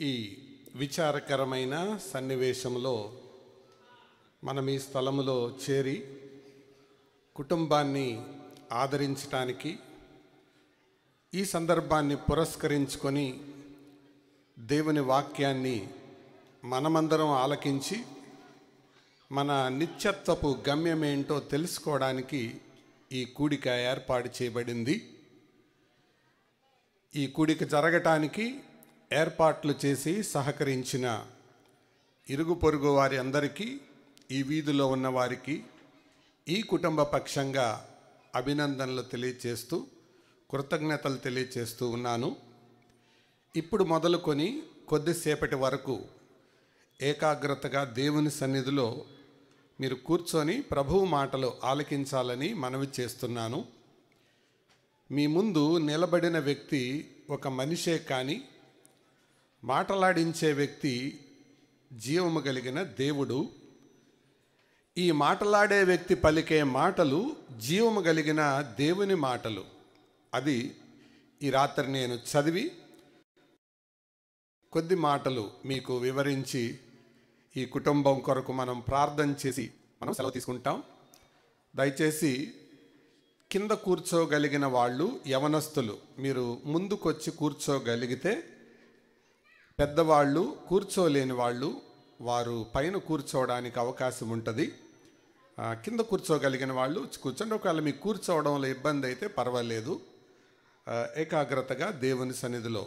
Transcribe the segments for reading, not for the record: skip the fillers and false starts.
ఈ విచారకరమైన సన్నివేశంలో మనం ఈ స్థలములో చేరి కుటుంబాన్ని ఆదరించటానికి ఈ సందర్భాన్ని పురస్కరించుకొని దేవుని వాక్యాన్ని మనమందరం ఆలకించి మన నిత్యత్వపు గమ్యమేంటో తెలుసుకోవడానికి ఈ కూడిక ఏర్పాటు చేయబడింది. ఈ కూడిక జరగటానికి ఏర్పాట్లు చేసి సహకరించిన ఇరుగు పొరుగు వారి అందరికీ, ఈ వీధిలో ఉన్న వారికి ఈ కుటుంబ పక్షంగా అభినందనలు తెలియచేస్తూ కృతజ్ఞతలు తెలియచేస్తూ ఉన్నాను. ఇప్పుడు మొదలుకొని కొద్దిసేపటి వరకు ఏకాగ్రతగా దేవుని సన్నిధిలో మీరు కూర్చొని ప్రభువు మాటలు ఆలకించాలని మనవి చేస్తున్నాను. మీ ముందు నిలబడిన వ్యక్తి ఒక మనిషే కానీ మాటలాడించే వ్యక్తి జీవము కలిగిన దేవుడు. ఈ మాటలాడే వ్యక్తి పలికే మాటలు జీవము కలిగిన దేవుని మాటలు. అది ఈ రాత్రి నేను చదివి కొద్ది మాటలు మీకు వివరించి ఈ కుటుంబం కొరకు మనం ప్రార్థన చేసి మనం సెలవు తీసుకుంటాం. దయచేసి కింద కూర్చోగలిగిన వాళ్ళు, యవనస్తులు మీరు ముందుకొచ్చి కూర్చోగలిగితే, పెద్దవాళ్ళు కూర్చోలేని వాళ్ళు వారు పైన కూర్చోవడానికి అవకాశం ఉంటుంది. కింద కూర్చోగలిగిన వాళ్ళు కూర్చోండి. ఒకవేళ మీకు కూర్చోవడంలో ఇబ్బంది అయితే పర్వాలేదు. ఏకాగ్రతగా దేవుని సన్నిధిలో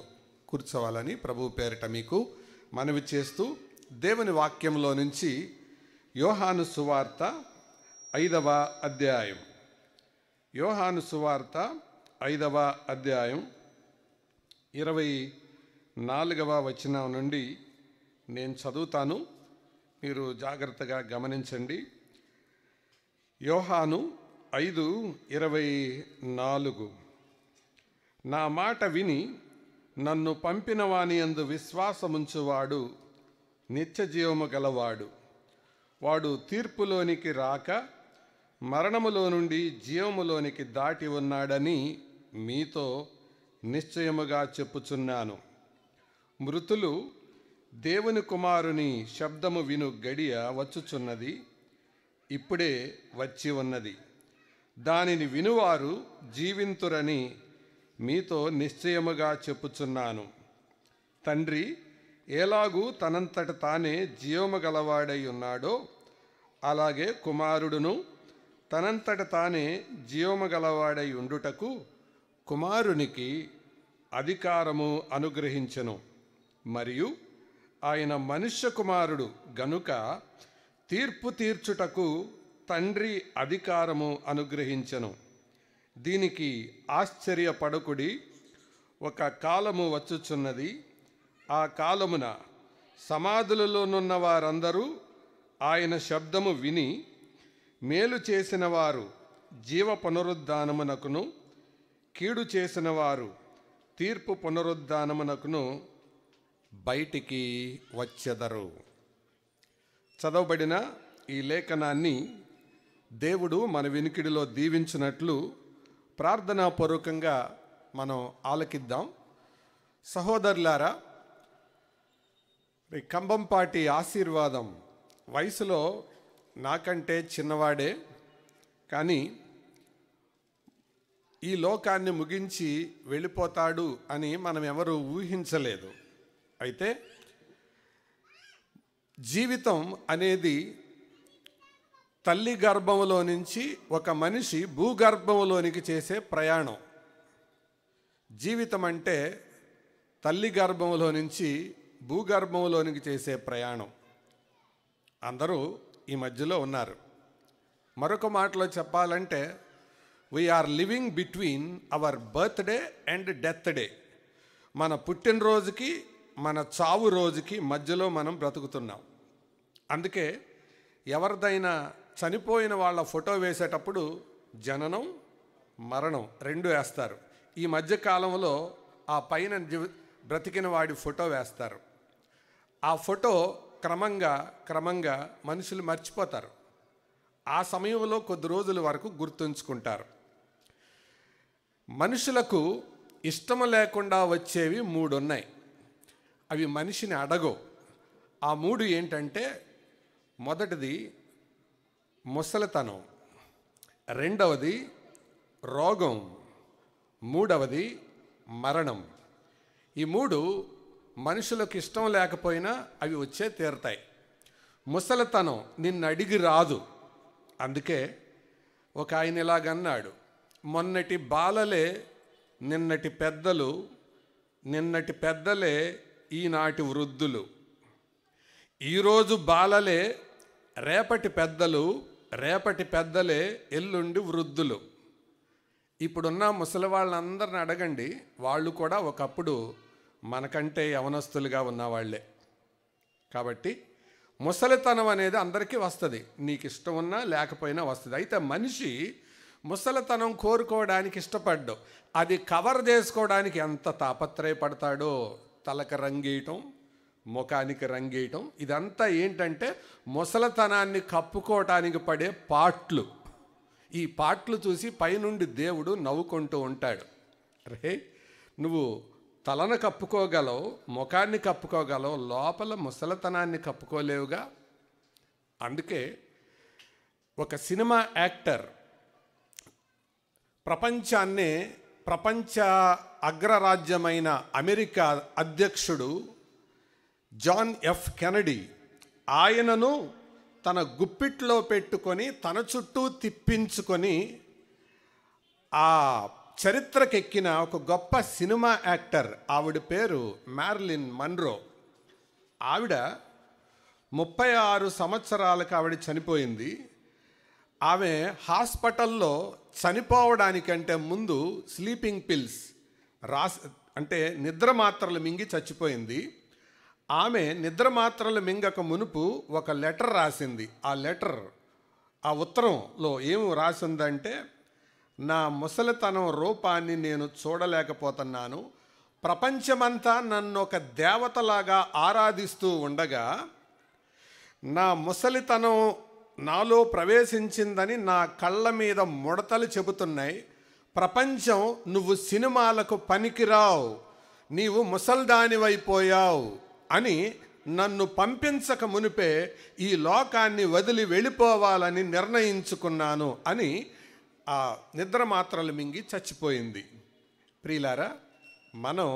కూర్చోవాలని ప్రభు పేరిట మీకు మనవి చేస్తూ, దేవుని వాక్యంలో నుంచి యోహాను సువార్త 5వ అధ్యాయం, యోహాను సువార్త 5వ అధ్యాయం 24వ వచనం నుండి నేను చదువుతాను, మీరు జాగ్రత్తగా గమనించండి. యోహాను 5:24. నా మాట విని నన్ను పంపిన వాని యందు విశ్వాసముంచువాడు నిత్య జీవము గలవాడు. వాడు తీర్పులోనికి రాక మరణములో నుండి జీవములోనికి దాటి ఉన్నాడని మీతో నిశ్చయముగా చెప్పుచున్నాను. మృతులు దేవుని కుమారుని శబ్దము విను గడియ వచ్చుచున్నది, ఇప్పుడే వచ్చి ఉన్నది. దానిని వినువారు జీవింతురని మీతో నిశ్చయముగా చెప్పుచున్నాను. తండ్రి ఎలాగూ తనంతట తానే జీవము గలవాడై ఉన్నాడో, అలాగే కుమారుడును తనంతట తానే జీవము గలవాడై ఉండుటకు కుమారునికి అధికారము అనుగ్రహించెను. మరియు ఆయన మనుష్య కుమారుడు గనుక తీర్పు తీర్చుటకు తండ్రి అధికారము అనుగ్రహించెను. దీనికి ఆశ్చర్యపడకుడి, ఒక కాలము వచ్చుచున్నది, ఆ కాలమున సమాధులలోనున్న వారందరూ ఆయన శబ్దము విని మేలు చేసిన వారు జీవ పునరుద్ధానమునకును, కీడు చేసిన వారు తీర్పు పునరుద్ధానమునకును బయటికి వచ్చెదరు. చదవబడిన ఈ లేఖనాన్ని దేవుడు మన వినికిడిలో దీవించినట్లు ప్రార్థనాపూర్వకంగా మనం ఆలకిద్దాం. సహోదరులారా, కంబంపాటి ఆశీర్వాదం వయసులో నాకంటే చిన్నవాడే, కానీ ఈ లోకాన్ని ముగించి వెళ్ళిపోతాడు అని మనం ఎవరు ఊహించలేదు. అయితే జీవితం అనేది తల్లి గర్భంలో నుంచి ఒక మనిషి భూగర్భంలోనికి చేసే ప్రయాణం. జీవితం అంటే తల్లి గర్భంలో నుంచి భూగర్భంలోనికి చేసే ప్రయాణం. అందరూ ఈ మధ్యలో ఉన్నారు. మరొక మాటలో చెప్పాలంటే, we are living between our birthday and death day. మన పుట్టినరోజుకి మన చావు రోజుకి మధ్యలో మనం బ్రతుకుతున్నాం. అందుకే ఎవరిదైనా చనిపోయిన వాళ్ళ ఫోటో వేసేటప్పుడు జననం మరణం రెండు వేస్తారు. ఈ మధ్యకాలంలో ఆ పైన బ్రతికిన వాడి ఫోటో వేస్తారు. ఆ ఫోటో క్రమంగా మనుషులు మర్చిపోతారు. ఆ సమయంలో కొద్ది రోజుల వరకు గుర్తుంచుకుంటారు. మనుషులకు ఇష్టము లేకుండా వచ్చేవి 3 ఉన్నాయి. అవి మనిషిని అడగవు. ఆ 3 ఏంటంటే, మొదటిది ముసలితనం, రెండవది రోగం, మూడవది మరణం. ఈ 3 మనుషులకు ఇష్టం లేకపోయినా అవి వచ్చే తీరుతాయి. ముసలితనం నిన్ను అడిగి రాదు. అందుకే ఒక ఆయన ఇలాగన్నాడు, మొన్నటి బాలలే నిన్నటి పెద్దలు, నిన్నటి పెద్దలే ఈనాటి వృద్ధులు. ఈరోజు బాలలే రేపటి పెద్దలు, రేపటి పెద్దలే ఎల్లుండి వృద్ధులు. ఇప్పుడున్న ముసలి వాళ్ళందరిని అడగండి, వాళ్ళు కూడా ఒకప్పుడు మనకంటే యవనస్తులుగా ఉన్నవాళ్లే. కాబట్టి ముసలితనం అనేది అందరికీ వస్తుంది, నీకు ఇష్టం ఉన్నా లేకపోయినా వస్తుంది. అయితే మనిషి ముసలితనం కోరుకోవడానికి ఇష్టపడ్డు, అది కవర్ చేసుకోవడానికి ఎంత తాపత్రయపడతాడో. తలకు రంగేయటం, ముఖానికి రంగేయటం, ఇదంతా ఏంటంటే ముసలితనాన్ని కప్పుకోవటానికి పడే పాట్లు. ఈ పాట్లు చూసి పైనుండి దేవుడు నవ్వుకుంటూ ఉంటాడు. రే, నువ్వు తలను కప్పుకోగలవు, ముఖాన్ని కప్పుకోగలవు, లోపల ముసలితనాన్ని కప్పుకోలేవుగా. అందుకే ఒక సినిమా యాక్టర్ ప్రపంచ అగ్రరాజ్యమైన అమెరికా అధ్యక్షుడు జాన్ ఎఫ్ కెనడీ, ఆయనను తన గుప్పిట్లో పెట్టుకొని తన చుట్టూ తిప్పించుకొని ఆ చరిత్రకెక్కిన ఒక గొప్ప సినిమా యాక్టర్. ఆవిడ పేరు మ్యారిలిన్ మన్రో. ఆవిడ 36 సంవత్సరాలకు ఆవిడ చనిపోయింది. ఆమె హాస్పిటల్లో చనిపోవడానికంటే ముందు స్లీపింగ్ పిల్స్ అంటే నిద్ర మాత్రలు మింగి చచ్చిపోయింది. ఆమె నిద్ర మాత్రలు మింగక మునుపు ఒక లెటర్ రాసింది. ఆ ఉత్తరంలో ఏమి రాసిందంటే, నా ముసలితనం రూపాన్ని నేను చూడలేకపోతున్నాను, ప్రపంచమంతా నన్ను ఒక దేవతలాగా ఆరాధిస్తూ ఉండగా నా ముసలితనం నాలో ప్రవేశించిందని నా కళ్ళ మీద ముడతలు చెబుతున్నాయి. ప్రపంచం, నువ్వు సినిమాలకు పనికిరావు, నీవు ముసల్దానివైపోయావు అని నన్ను పంపించక మునిపే ఈ లోకాన్ని వదిలి వెళ్ళిపోవాలని నిర్ణయించుకున్నాను అని ఆ నిద్ర మాత్రలు మింగి చచ్చిపోయింది. ప్రియులారా, మనం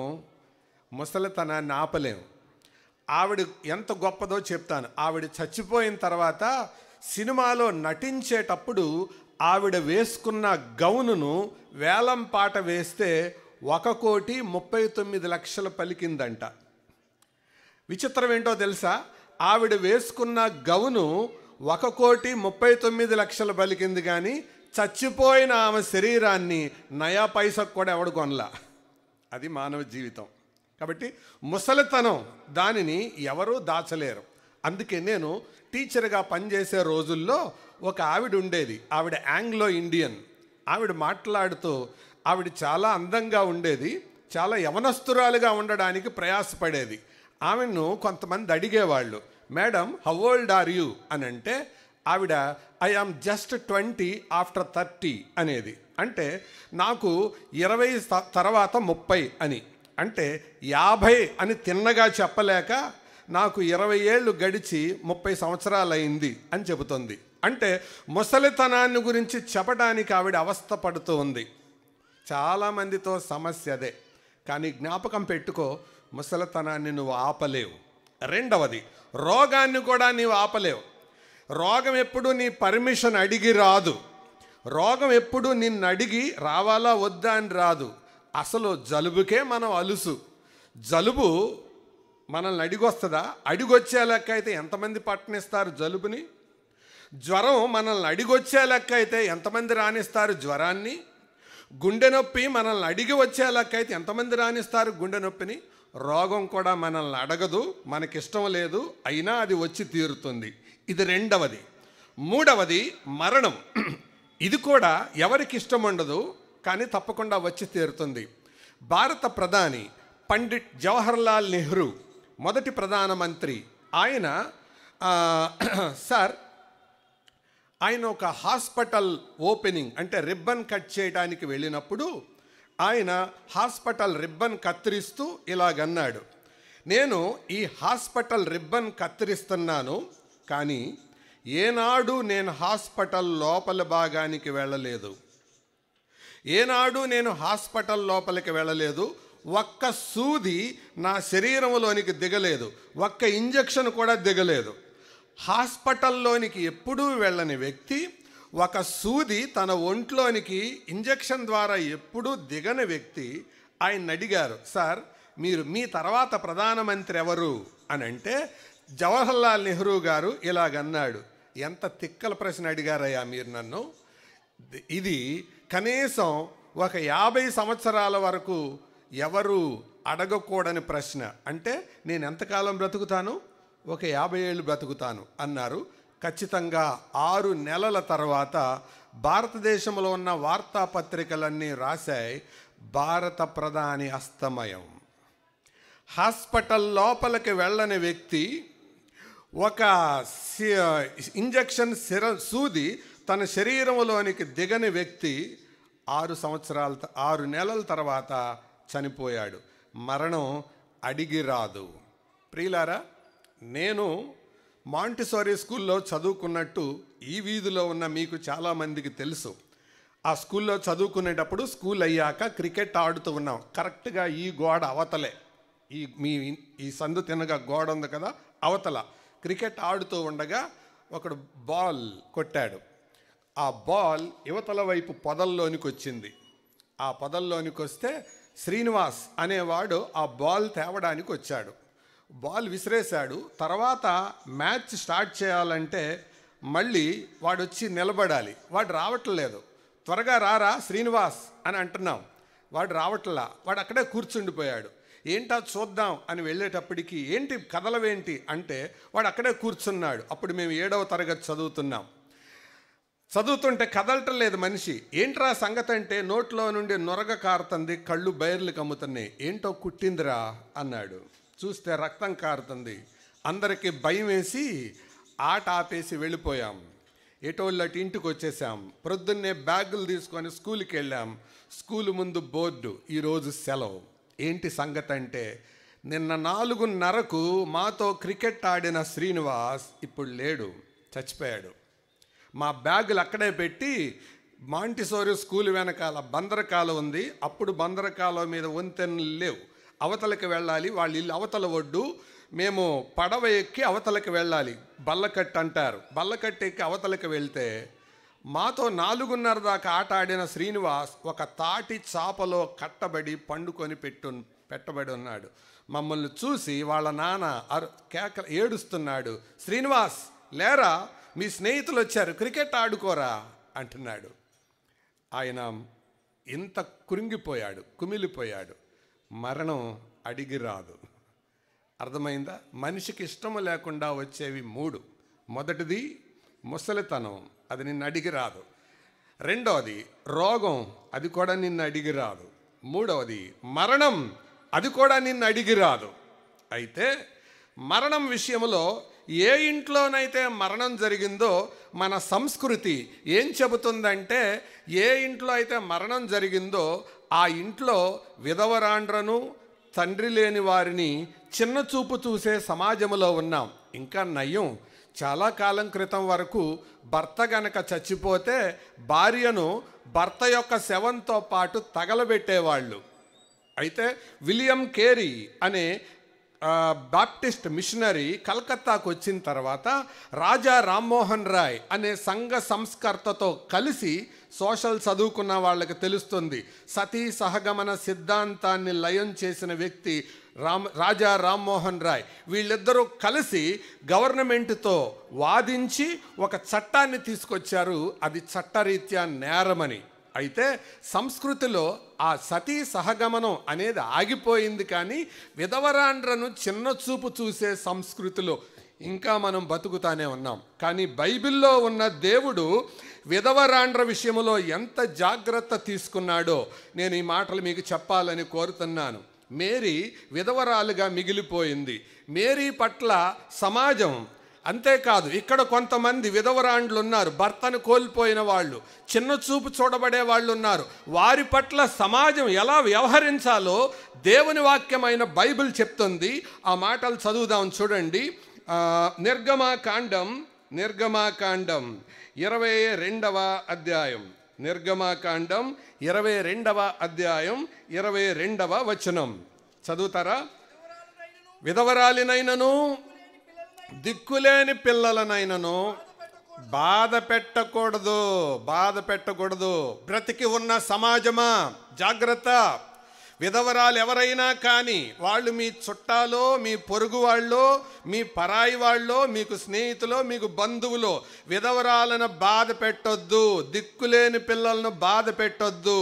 ముసలితనాన్ని ఆపలేము. ఆవిడ ఎంత గొప్పదో చెప్తాను. ఆవిడ చచ్చిపోయిన తర్వాత సినిమాలో నటించేటప్పుడు ఆవిడ వేసుకున్న గౌనును వేలం పాట వేస్తే 1,39,00,000 పలికిందంట. విచిత్రం ఏంటో తెలుసా? ఆవిడ వేసుకున్న గౌను 1,39,00,000 పలికింది, కానీ చచ్చిపోయిన ఆమె శరీరాన్ని నయా పైసకు కూడా ఎవడు కొనలా. అది మానవ జీవితం. కాబట్టి ముసలితనం దానిని ఎవరూ దాచలేరు. అందుకే నేను టీచర్గా పనిచేసే రోజుల్లో ఒక ఆవిడ ఉండేది. ఆవిడ ఆంగ్లో ఇండియన్. ఆవిడ మాట్లాడుతూ ఆవిడ చాలా అందంగా ఉండేది, చాలా యవనస్తురాలుగా ఉండడానికి ప్రయాసపడేది. ఆమెను కొంతమంది అడిగేవాళ్ళు, madam how old are you అని అంటే ఆవిడ ఐ ఆమ్ జస్ట్ 20 ఆఫ్టర్ 30 అనేది. అంటే నాకు 20 తర్వాత 30 అని, అంటే 50 అని తిన్నగా చెప్పలేక నాకు 20 ఏళ్ళు గడిచి 30 సంవత్సరాలు అయింది అని చెబుతుంది. అంటే ముసలితనాన్ని గురించి చెప్పడానికి ఆవిడ అవస్థ పడుతూ ఉంది. చాలామందితో సమస్య అదే. కానీ జ్ఞాపకం పెట్టుకో, ముసలితనాన్ని నువ్వు ఆపలేవు. రెండవది, రోగాన్ని కూడా నీవు ఆపలేవు. రోగం ఎప్పుడు నీ పర్మిషన్ అడిగి రాదు. రోగం ఎప్పుడు నిన్ను అడిగి రావాలా వద్దా అని రాదు. అసలు జలుబుకే మనం అలుసు. జలుబు మనల్ని అడిగొస్తుందా? అడిగొచ్చే లెక్క అయితే ఎంతమంది పట్టనిస్తారు జలుబుని? జ్వరం మనల్ని అడిగొచ్చే లెక్క అయితే ఎంతమంది రాణిస్తారు జ్వరాన్ని? గుండె నొప్పి మనల్ని అడిగి వచ్చే లెక్క అయితే ఎంతమంది రాణిస్తారు గుండె నొప్పిని? రోగం కూడా మనల్ని అడగదు, మనకిష్టం లేదు, అయినా అది వచ్చి తీరుతుంది. ఇది రెండవది. మూడవది మరణం. ఇది కూడా ఎవరికి ఇష్టం ఉండదు, కానీ తప్పకుండా వచ్చి తీరుతుంది. భారత ప్రధాని పండిట్ జవహర్లాల్ నెహ్రూ, మొదటి ప్రధానమంత్రి, ఆయన ఒక హాస్పిటల్ ఓపెనింగ్ అంటే రిబ్బన్ కట్ చేయడానికి వెళ్ళినప్పుడు ఆయన హాస్పిటల్ రిబ్బన్ కత్తిరిస్తూ ఇలాగన్నాడు, నేను ఈ హాస్పిటల్ రిబ్బన్ కత్తిరిస్తున్నాను, కానీ ఏనాడు నేను హాస్పిటల్ లోపల భాగానికి వెళ్ళలేదు. ఏనాడు నేను హాస్పిటల్ లోపలికి వెళ్ళలేదు. ఒక్క సూది నా శరీరంలోనికి దిగలేదు. ఒక్క ఇంజెక్షన్ కూడా దిగలేదు. హాస్పిటల్లోనికి ఎప్పుడూ వెళ్ళని వ్యక్తి, ఒక సూది తన ఒంట్లోనికి ఇంజెక్షన్ ద్వారా ఎప్పుడూ దిగని వ్యక్తి ఆయన అడిగారు, సార్ మీరు మీ తర్వాత ప్రధానమంత్రి ఎవరు అని అంటే జవహర్లాల్ నెహ్రూ గారు ఇలాగన్నాడు. ఎంత తిక్కల ప్రశ్న అడిగారయ్యా మీరు నన్ను. ఇది కనీసం ఒక 50 సంవత్సరాల వరకు ఎవరు అడగకూడని ప్రశ్న. అంటే నేను ఎంతకాలం బ్రతుకుతాను? ఒక 50 ఏళ్ళు బ్రతుకుతాను అన్నారు. ఖచ్చితంగా 6 నెలల తర్వాత భారతదేశంలో ఉన్న వార్తాపత్రికలన్నీ రాశాయి, భారత ప్రధాని అస్తమయం. హాస్పిటల్ లోపలికి వెళ్ళని వ్యక్తి, ఒక ఇంజెక్షన్ సూది తన శరీరంలోనికి దిగని వ్యక్తి 6 నెలల తర్వాత చనిపోయాడు. మరణం అడిగి రాదు. ప్రియులారా, నేను మాంటిసోరీ స్కూల్లో చదువుకున్నట్టు ఈ వీధిలో ఉన్న మీకు చాలామందికి తెలుసు. ఆ స్కూల్లో చదువుకునేటప్పుడు స్కూల్ అయ్యాక క్రికెట్ ఆడుతూ ఉన్నాం. కరెక్ట్గా ఈ గోడ అవతలే, ఈ సందు తినగా గోడ ఉంది కదా, అవతల క్రికెట్ ఆడుతూ ఉండగా ఒకడు బాల్ కొట్టాడు. ఆ బాల్ యువతల వైపు పొదల్లోనికి వచ్చింది. ఆ పొదల్లోనికి వస్తే శ్రీనివాస్ అనేవాడు ఆ బాల్ తేవడానికి వచ్చాడు. బాల్ విసిరేశాడు. తర్వాత మ్యాచ్ స్టార్ట్ చేయాలంటే మళ్ళీ వాడు వచ్చి నిలబడాలి. వాడు రావట్లేదు. త్వరగా రారా శ్రీనివాస్ అని అంటున్నాం. వాడు రావట్లా. వాడు అక్కడే కూర్చుండిపోయాడు. ఏంటా చూద్దాం అని వెళ్ళేటప్పటికి, ఏంటి కదలవేంటి అంటే వాడు అక్కడే కూర్చున్నాడు. అప్పుడు మేము 7వ తరగతి చదువుతుంటే కదలటం లేదు మనిషి. ఏంట్రా సంగతి అంటే నోట్లో నుండి నొరగ కారుతుంది, కళ్ళు బైర్లు కమ్ముతున్నాయి. ఏంటో కుట్టిందిరా అన్నాడు. చూస్తే రక్తం కారుతుంది. అందరికీ భయం వేసి ఆట ఆపేసి వెళ్ళిపోయాం. ఎటోళ్ళు అటు ఇంటికి వచ్చేసాం. ప్రొద్దున్నే బ్యాగులు తీసుకొని స్కూల్కి వెళ్ళాం. స్కూల్ ముందు బోర్డు, ఈరోజు సెలవు. ఏంటి సంగతి అంటే, నిన్న 4:30కు మాతో క్రికెట్ ఆడిన శ్రీనివాస్ ఇప్పుడు లేడు, చచ్చిపోయాడు. మా బ్యాగులు అక్కడే పెట్టి మాంటిసోరీ స్కూల్ వెనకాల బందరకాల ఉంది. అప్పుడు బందరకాల మీద వంతెనలు లేవు, అవతలకి వెళ్ళాలి. వాళ్ళ ఇల్లు అవతల ఒడ్డు. మేము పడవ ఎక్కి అవతలకి వెళ్ళాలి. బల్లకట్టు అంటారు. బల్లకట్టు ఎక్కి అవతలకి వెళ్తే మాతో 4:30 దాకా ఆట ఆడిన శ్రీనివాస్ ఒక తాటి చాపలో కట్టబడి పండుకొని పెట్టబడి ఉన్నాడు. మమ్మల్ని చూసి వాళ్ళ నాన్న ఏడుస్తున్నాడు. శ్రీనివాస్ లేరా, మీ స్నేహితులు వచ్చారు, క్రికెట్ ఆడుకోరా అంటున్నాడు. ఆయన ఇంత కృంగిపోయాడు, కుమిలిపోయాడు. మరణం అడిగి రాదు. అర్థమైందా? మనిషికి ఇష్టము లేకుండా వచ్చేవి 3. మొదటిది ముసలితనం, అది నిన్ను అడిగి రాదు. రెండవది రోగం, అది కూడా నిన్ను అడిగి రాదు. మూడవది మరణం, అది కూడా నిన్ను అడిగి రాదు. అయితే మరణం విషయంలో ఏ ఇంట్లోనైతే మరణం జరిగిందో మన సంస్కృతి ఏం చెబుతుందంటే, ఏ ఇంట్లో అయితే మరణం జరిగిందో ఆ ఇంట్లో విధవరాండ్రను, తండ్రి లేని వారిని చిన్న చూపు చూసే సమాజంలో ఉన్నాం. ఇంకా నయం, చాలా కాలం క్రితం వరకు భర్త గనక చచ్చిపోతే భార్యను భర్త యొక్క శవంతో పాటు తగలబెట్టేవాళ్ళు. అయితే విలియం కేరీ అనే బాప్టిస్ట్ మిషనరీ కలకత్తాకు వచ్చిన తర్వాత రాజా రామ్మోహన్ రాయ్ అనే సంఘ సంస్కర్తతో కలిసి, సోషల్ చదువుకున్న వాళ్ళకి తెలుస్తుంది, సతీ సహగమన సిద్ధాంతాన్ని లయం చేసిన వ్యక్తి రాజా రామ్మోహన్ రాయ్. వీళ్ళిద్దరూ కలిసి గవర్నమెంట్తో వాదించి ఒక చట్టాన్ని తీసుకొచ్చారు. అది చట్టరీత్యా నేరమని. అయితే సంస్కృతిలో ఆ సతీ సహగమనం అనేది ఆగిపోయింది, కానీ విధవరాండ్రను చిన్న చూపు చూసే సంస్కృతిలో ఇంకా మనం బతుకుతానే ఉన్నాం. కానీ బైబిల్లో ఉన్న దేవుడు విధవరాండ్ర విషయంలో ఎంత జాగ్రత్త తీసుకున్నాడో నేను ఈ మాటలు మీకు చెప్పాలని కోరుతున్నాను. మేరీ విధవరాలుగా మిగిలిపోయింది. మేరీ పట్ల సమాజం అంతేకాదు ఇక్కడ కొంతమంది విధవరాండ్లు ఉన్నారు, భర్తను కోల్పోయిన వాళ్ళు, చిన్న చూపు చూడబడే వాళ్ళు ఉన్నారు. వారి పట్ల సమాజం ఎలా వ్యవహరించాలో దేవుని వాక్యమైన బైబిల్ చెప్తుంది. ఆ మాటలు చదువుదాం చూడండి. నిర్గమాకాండం 22వ అధ్యాయం. నిర్గమాకాండం 22వ అధ్యాయం 22వ వచనం చదువుతారా? విధవరాలినైనను దిక్కులేని పిల్లలనైనను బాధ పెట్టకూడదు. బ్రతికి ఉన్న సమాజమా జాగ్రత్త. విధవరాలు ఎవరైనా కానీ, వాళ్ళు మీ చుట్టాలో, మీ పొరుగు వాళ్ళో, మీ పరాయి వాళ్ళో, మీకు స్నేహితులో, మీకు బంధువులో, విధవరాలను బాధ పెట్టొద్దు, దిక్కులేని పిల్లలను బాధ పెట్టొద్దు.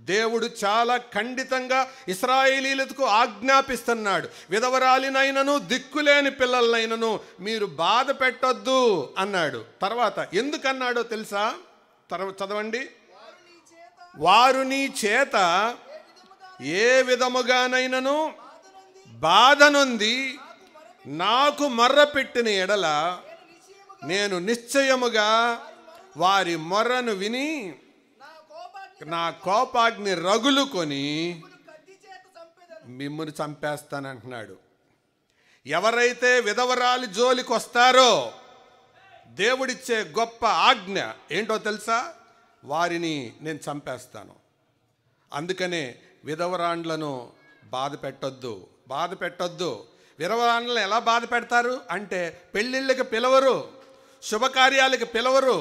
దేవుడు చాలా ఖండితంగా ఇశ్రాయేలీయులకు ఆజ్ఞాపిస్తున్నాడు. విధవరాలినైనను దిక్కులేని పిల్లలనైనను మీరు బాధ పెట్టొద్దు అన్నాడు. తర్వాత ఎందుకన్నాడో తెలుసా? చదవండి. వారు నీ చేత ఏ విధముగానైనను బాధనుంది నాకు మొర్రపెట్టిన ఎడల నేను నిశ్చయముగా వారి మొర్రను విని నా కోపాగ్ని రగులుకొని మిమ్మును చంపేస్తానంటున్నాడు. ఎవరైతే విధవరాలి జోలికి వస్తారో దేవుడిచ్చే గొప్ప ఆజ్ఞ ఏంటో తెలుసా? వారిని నేను చంపేస్తాను. అందుకనే విధవరాండ్లను బాధ పెట్టొద్దు. విధవరాండ్లను ఎలా బాధ పెడతారు అంటే పెళ్ళిళ్ళకి పిలవరు, శుభకార్యాలకి పిలవరు.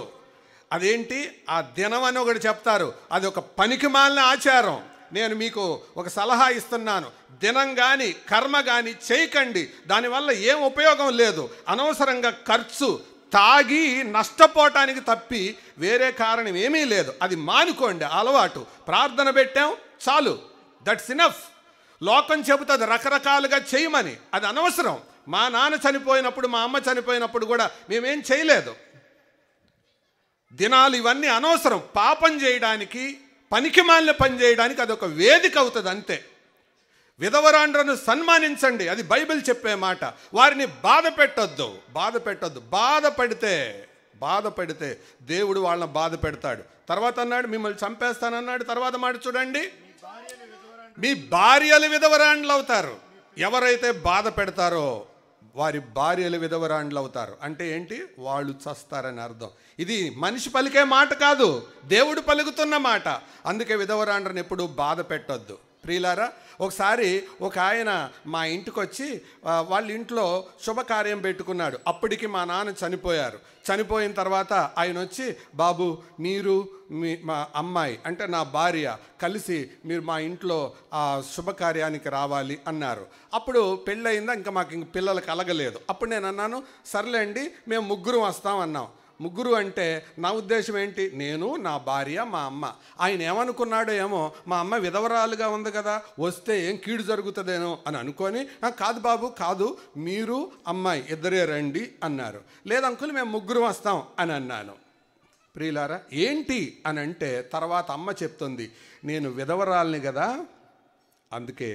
అదేంటి? ఆ దినం అని ఒకటి చెప్తారు. అది ఒక పనికిమాలిన ఆచారం. నేను మీకు ఒక సలహా ఇస్తున్నాను. దినం కానీ కర్మ కానీ చేయకండి. దానివల్ల ఏం ఉపయోగం లేదు. అనవసరంగా ఖర్చు, తాగి నష్టపోవటానికి తప్పి వేరే కారణం ఏమీ లేదు. అది మానుకోండి అలవాటు. ప్రార్థన పెట్టాం చాలు, దట్స్ ఇనఫ్. లోకం చెబుతుంది రకరకాలుగా చేయమని, అది అనవసరం. మా నాన్న చనిపోయినప్పుడు, మా అమ్మ చనిపోయినప్పుడు కూడా మేమేం చేయలేదు. దినాలు ఇవన్నీ అనవసరం. పాపం చేయడానికి, పనికిమాలిన పని చేయడానికి అదొక వేదిక అవుతుంది అంతే. విధవరాండ్రను సన్మానించండి, అది బైబిల్ చెప్పే మాట. వారిని బాధ పెట్టొద్దు. బాధపడితే దేవుడు వాళ్ళని బాధ పెడతాడు. తర్వాత అన్నాడు మిమ్మల్ని చంపేస్తానన్నాడు. తర్వాత మాట చూడండి, మీ భార్యలు విధవరాండ్లు అవుతారు. ఎవరైతే బాధ పెడతారో వారి భార్యలు విధవరాండ్లు అవుతారు. అంటే ఏంటి? వాళ్ళు చస్తారని అర్థం. ఇది మనిషి పలికే మాట కాదు, దేవుడు పలుకుతున్న మాట. అందుకే విధవరాండ్రని ఎప్పుడు బాధ పెట్టొద్దు. ప్రియులారా, ఒకసారి ఒక ఆయన మా ఇంటికి వచ్చి వాళ్ళ ఇంట్లో శుభకార్యం పెట్టుకున్నాడు. అప్పటికి మా నాన్న చనిపోయారు. చనిపోయిన తర్వాత ఆయన వచ్చి, బాబు మీరు మా అమ్మాయి అంటే నా భార్య కలిసి మీరు మా ఇంట్లో ఆ శుభకార్యానికి రావాలి అన్నారు. అప్పుడు పెళ్ళయిందా, ఇంకా మాకు ఇంక పిల్లలు కలగలేదు. అప్పుడు నేను అన్నాను, సర్లేండి మేము ముగ్గురు వస్తాం అన్నాం. ముగ్గురు అంటే నా ఉద్దేశం ఏంటి? నేను, నా భార్య, మా అమ్మ. ఆయన ఏమనుకున్నాడో ఏమో, మా అమ్మ విధవరాలుగా ఉంది కదా, వస్తే ఏం కీడు జరుగుతుందేనో అని అనుకొని, కాదు బాబు కాదు, మీరు అమ్మాయి ఇద్దరే రండి అన్నారు. లేదు అంకుల్ మేము ముగ్గురు వస్తాం అని అన్నాను. ప్రియులారా, ఏంటి అని అంటే తర్వాత అమ్మ చెప్తుంది, నేను విధవరాల్ని కదా అందుకే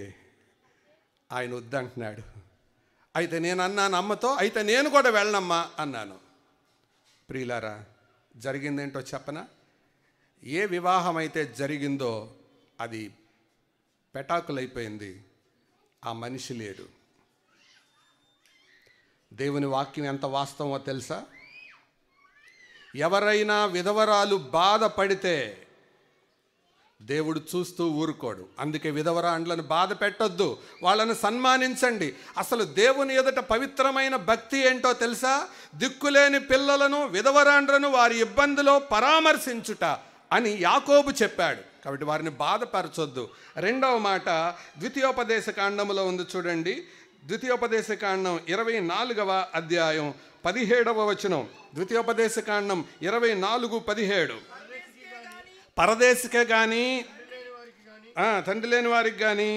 ఆయన వద్దంటున్నాడు. అయితే నేను అన్నాను అమ్మతో, అయితే నేను కూడా వెళ్ళనమ్మా అన్నాను. ప్రియులారా, జరిగిందేంటో చెప్పనా? ఏ వివాహం అయితే జరిగిందో అది పెటాకులైపోయింది. ఆ మనిషి లేడు. దేవుని వాక్యం ఎంత వాస్తవమో తెలుసా? ఎవరైనా విధవరాలు బాధపడితే దేవుడు చూస్తూ ఊరుకోడు. అందుకే విధవరాండ్లను బాధ పెట్టొద్దు, వాళ్ళను సన్మానించండి. అసలు దేవుని ఎదుట పవిత్రమైన భక్తి ఏంటో తెలుసా? దిక్కులేని పిల్లలను, విధవరాండ్లను వారి ఇబ్బందిలో పరామర్శించుట అని యాకోబు చెప్పాడు. కాబట్టి వారిని బాధపరచొద్దు. రెండవ మాట ద్వితీయోపదేశకాండంలో ఉంది చూడండి. ద్వితీయోపదేశకాండం 24వ అధ్యాయం 17వ వచనం. ద్వితీయోపదేశకాండం 24:17. పరదేశికే కానీ తండ్రి లేని వారికి కానీ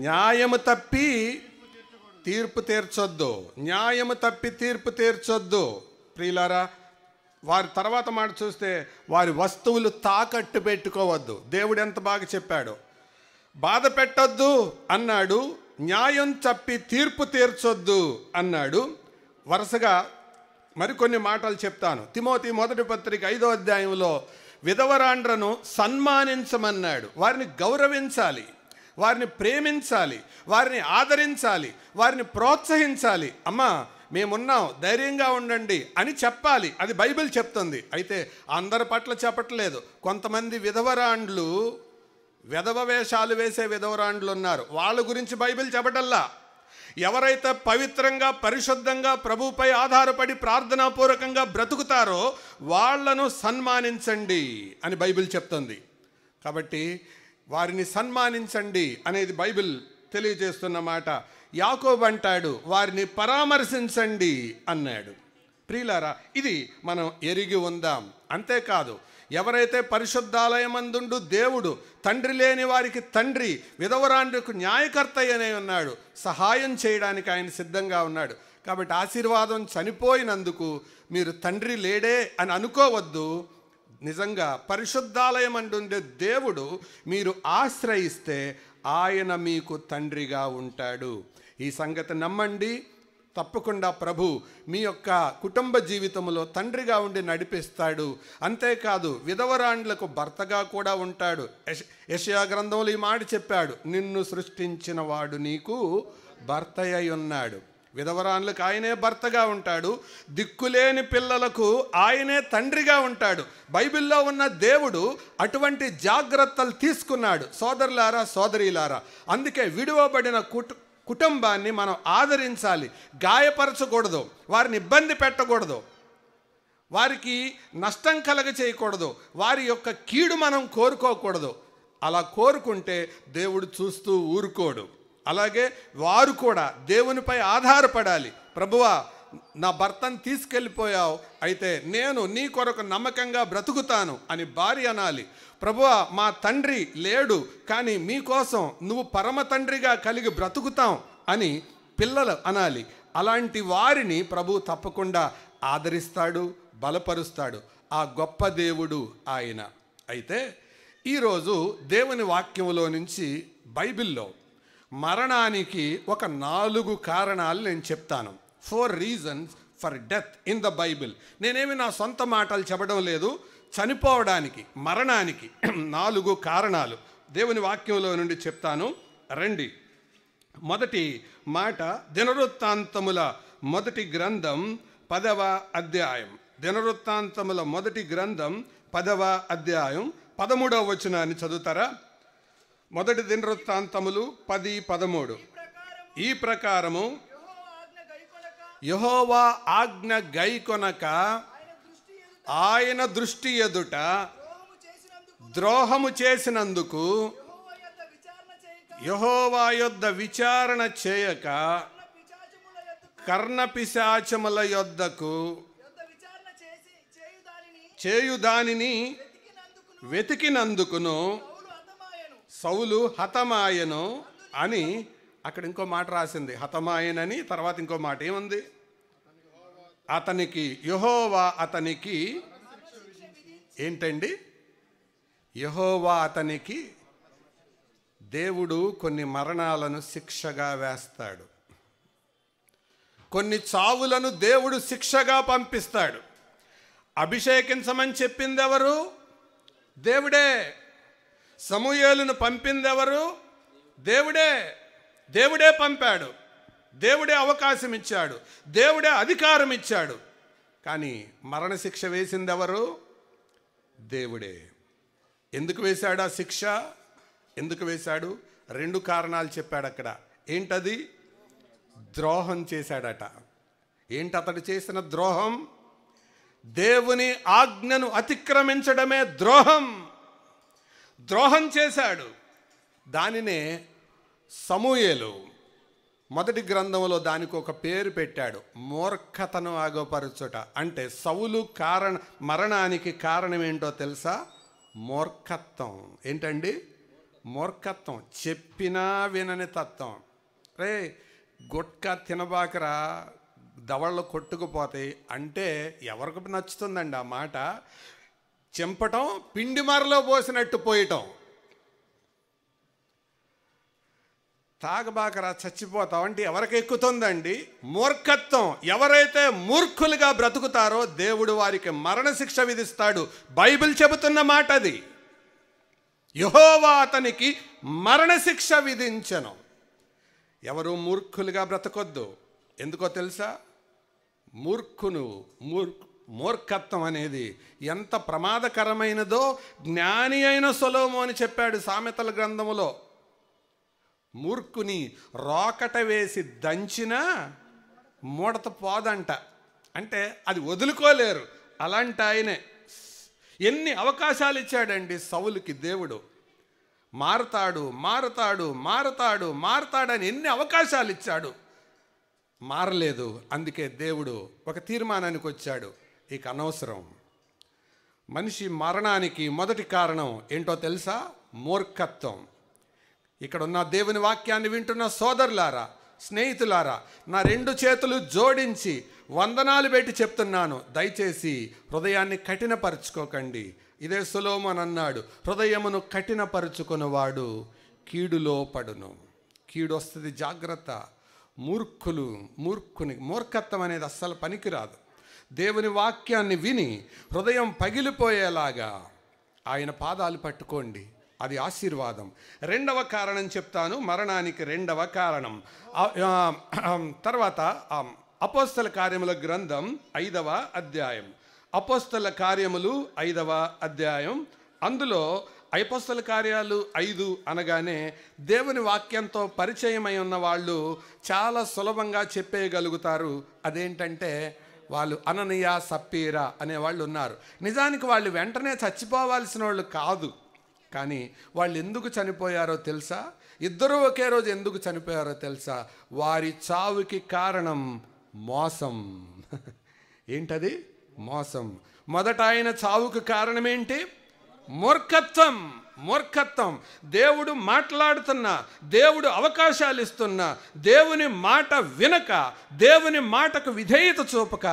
న్యాయము తప్పి తీర్పు తీర్చొద్దు. న్యాయము తప్పి తీర్పు తీర్చొద్దు. ప్రియులారా, వారి తర్వాత మాట చూస్తే వారి వస్తువులు తాకట్టు పెట్టుకోవద్దు. దేవుడు ఎంత బాగా చెప్పాడు. బాధ పెట్టొద్దు అన్నాడు, న్యాయం తప్పి తీర్పు తీర్చొద్దు అన్నాడు. వరుసగా మరికొన్ని మాటలు చెప్తాను. తిమోతి మొదటి పత్రిక 5వ అధ్యాయంలో విధవరాండ్రను సన్మానించమన్నాడు. వారిని గౌరవించాలి, వారిని ప్రేమించాలి, వారిని ఆదరించాలి, వారిని ప్రోత్సహించాలి. అమ్మా మేమున్నాం, ధైర్యంగా ఉండండి అని చెప్పాలి. అది బైబిల్ చెప్తుంది. అయితే అందరి పట్ల చెప్పట్లేదు. కొంతమంది విధవరాండ్లు, విధవ వేషాలు వేసే విధవరాండ్లు ఉన్నారు. వాళ్ళ గురించి బైబిల్ చెప్పటల్లా. ఎవరైతే పవిత్రంగా పరిశుద్ధంగా ప్రభువుపై ఆధారపడి ప్రార్థనాపూర్వకంగా బ్రతుకుతారో వాళ్లను సన్మానించండి అని బైబిల్ చెప్తుంది. కాబట్టి వారిని సన్మానించండి అనేది బైబిల్ తెలియజేస్తున్న మాట. యాకోబు అంటాడు వారిని పరామర్శించండి అన్నాడు. ప్రియులారా, ఇది మనం ఎరిగి ఉందాం. అంతేకాదు, ఎవరైతే పరిశుద్ధాలయమందుండు దేవుడు తండ్రి లేని వారికి తండ్రి, విధవరాండ్రకు న్యాయకర్త అనే ఉన్నాడు, సహాయం చేయడానికి ఆయన సిద్ధంగా ఉన్నాడు. కాబట్టి ఆశీర్వాదం చనిపోయినందుకు మీరు తండ్రి లేడే అని అనుకోవద్దు. నిజంగా పరిశుద్ధాలయం అంటుండే దేవుడు మీరు ఆశ్రయిస్తే ఆయన మీకు తండ్రిగా ఉంటాడు. ఈ సంగతి నమ్మండి. తప్పకుండా ప్రభు మీ యొక్క కుటుంబ జీవితంలో తండ్రిగా ఉండి నడిపిస్తాడు. అంతేకాదు విధవరాండ్లకు భర్తగా కూడా ఉంటాడు. యెషయా గ్రంథంలో ఈ మాట చెప్పాడు, నిన్ను సృష్టించిన వాడు నీకు భర్త అయి ఉన్నాడు. విధవరాండ్లకు ఆయనే భర్తగా ఉంటాడు. దిక్కులేని పిల్లలకు ఆయనే తండ్రిగా ఉంటాడు. బైబిల్లో ఉన్న దేవుడు అటువంటి జాగ్రత్తలు తీసుకున్నాడు. సోదరులారా, సోదరీలారా, అందుకే విడువబడిన కుటుంబాన్ని మనం ఆదరించాలి, గాయపరచకూడదు, వారిని ఇబ్బంది పెట్టకూడదు, వారికి నష్టం కలగ చేయకూడదు, వారి యొక్క కీడు మనం కోరుకోకూడదు. అలా కోరుకుంటే దేవుడు చూస్తూ ఊరుకోడు. అలాగే వారు కూడా దేవునిపై ఆధారపడాలి. ప్రభువా, నా భర్తను తీసుకెళ్ళిపోయావు, అయితే నేను నీ కొరకు నమ్మకంగా బ్రతుకుతాను అని భార్య అనాలి. ప్రభువా, మా తండ్రి లేడు, కానీ మీకోసం నువ్వు పరమ తండ్రిగా కలిగి బ్రతుకుతాం అని పిల్లలు అనాలి. అలాంటి వారిని ప్రభు తప్పకుండా ఆదరిస్తాడు, బలపరుస్తాడు. ఆ గొప్ప దేవుడు ఆయన. అయితే ఈరోజు దేవుని వాక్యంలో నుంచి బైబిల్లో మరణానికి ఒక 4 కారణాలు నేను చెప్తాను. 4 reasons for death in the Bible. నేనేమి నా సొంత మాటలు చెప్పడం లేదు. చనిపోవడానికి, మరణానికి 4 కారణాలు దేవుని వాక్యంలో నుండి చెప్తాను. రండి. మొదటి మాట దినవృత్తాంతముల మొదటి గ్రంథం 10వ అధ్యాయం. దినవృత్తాంతముల మొదటి గ్రంథం 10వ అధ్యాయం 13వ వచనాన్ని చదువుతారా? మొదటి దినవృత్తాంతములు 10:13. ఈ ప్రకారము యెహోవా ఆజ్ఞ గైకొనక ఆయన దృష్టి ఎదుట ద్రోహము చేసినందుకు యెహోవా యొద్ద విచారణ చేయక కర్ణపిశాచముల యొద్దకు చేయుదానిని వెతికినందుకును సౌలు హతమాయను అని అక్కడ ఇంకో మాట రాసింది, హతమాయనని. తర్వాత ఇంకో మాట ఏముంది? అతనికి యెహోవా అతనికి ఏంటండి? యెహోవా అతనికి, దేవుడు కొన్ని మరణాలను శిక్షగా వేస్తాడు, కొన్ని చావులను దేవుడు శిక్షగా పంపిస్తాడు. అభిషేకించమని చెప్పింది ఎవరు? దేవుడే. సమూయేలును పంపింది ఎవరు? దేవుడే. దేవుడే పంపాడు, దేవుడే అవకాశం ఇచ్చాడు, దేవుడే అధికారం ఇచ్చాడు. కానీ మరణశిక్ష వేసింది ఎవరు? దేవుడే. ఎందుకు వేశాడు ఆ శిక్ష? ఎందుకు వేశాడు? 2 కారణాలు చెప్పాడు అక్కడ. ఏంటది? ద్రోహం చేశాడట. ఏంటి అతడు చేసిన ద్రోహం? దేవుని ఆజ్ఞను అతిక్రమించడమే ద్రోహం. ద్రోహం చేశాడు. దానినే సమూయేలు మొదటి గ్రంథంలో దానికి ఒక పేరు పెట్టాడు, మూర్ఖతను ఆగోపరచుట. అంటే సౌలు మరణానికి కారణం ఏంటో తెలుసా? మూర్ఖత్వం. ఏంటండి? మూర్ఖత్వం. చెప్పినా వినని తత్వం. రే గుట్కా తినబాకరా, దవళ్ళు కొట్టుకుపోతాయి అంటే ఎవరికి నచ్చుతుందండి ఆ మాట? చెంపటం, పిండి మరలో పోసినట్టు పోయటం. తాగబాకరా చచ్చిపోతావు అంటే ఎవరికి ఎక్కుతుందండి? మూర్ఖత్వం. ఎవరైతే మూర్ఖులుగా బ్రతుకుతారో దేవుడు వారికి మరణశిక్ష విధిస్తాడు. బైబిల్ చెబుతున్న మాట అది. యెహోవా అతనికి మరణశిక్ష విధించెను. ఎవరు మూర్ఖులుగా బ్రతకొద్దు. ఎందుకో తెలుసా? మూర్ఖత్వం అనేది ఎంత ప్రమాదకరమైనదో జ్ఞాని అయిన సొలొమోను చెప్పాడు సామెతల గ్రంథములో. మూర్ఖుని రోకట వేసి దంచినా మూడత పోదంట. అంటే అది వదులుకోలేరు. అలాంటి ఆయనే ఎన్ని అవకాశాలు ఇచ్చాడండి సౌలుకి దేవుడు. మారతాడు మారతాడు మారతాడు మారతాడని ఎన్ని అవకాశాలు ఇచ్చాడు, మారలేదు. అందుకే దేవుడు ఒక తీర్మానానికి వచ్చాడు, ఇక అనవసరం. మనిషి మరణానికి మొదటి కారణం ఏంటో తెలుసా? మూర్ఖత్వం. ఇక్కడ ఉన్న దేవుని వాక్యాన్ని వింటున్న సోదరులారా, స్నేహితులారా, నా 2 చేతులు జోడించి వందనాలు పెట్టి చెప్తున్నాను, దయచేసి హృదయాన్ని కఠినపరుచుకోకండి. ఇదే సొలొమోను అన్నాడు, హృదయమును కఠినపరుచుకున్నవాడు కీడులో పడును. కీడు వస్తుంది, జాగ్రత్త. మూర్ఖత్వం అనేది అస్సలు పనికిరాదు. దేవుని వాక్యాన్ని విని హృదయం పగిలిపోయేలాగా ఆయన పాదాలు పట్టుకోండి, అది ఆశీర్వాదం. 2వ కారణం చెప్తాను, మరణానికి 2వ కారణం. తర్వాత అపోస్తల కార్యముల గ్రంథం 5వ అధ్యాయం. అపోస్తల కార్యములు 5వ అధ్యాయం. అందులో అపోస్తల కార్యాలు 5 అనగానే దేవుని వాక్యంతో పరిచయమై ఉన్న వాళ్ళు చాలా సులభంగా చెప్పేయగలుగుతారు. అదేంటంటే వాళ్ళు అననీయ సప్పీరా అనేవాళ్ళు ఉన్నారు. నిజానికి వాళ్ళు వెంటనే చచ్చిపోవాల్సిన వాళ్ళు కాదు. కానీ వాళ్ళు ఎందుకు చనిపోయారో తెలుసా? ఇద్దరూ ఒకే రోజు ఎందుకు చనిపోయారో తెలుసా? వారి చావుకి కారణం మోసం. ఏంటది? మోసం. మొదట ఆయన చావుకు కారణం ఏంటి? మూర్ఖత్వం. దేవుడు మాట్లాడుతున్నా, దేవుడు అవకాశాలు ఇస్తున్నా, దేవుని మాట వినక, దేవుని మాటకు విధేయత చూపక,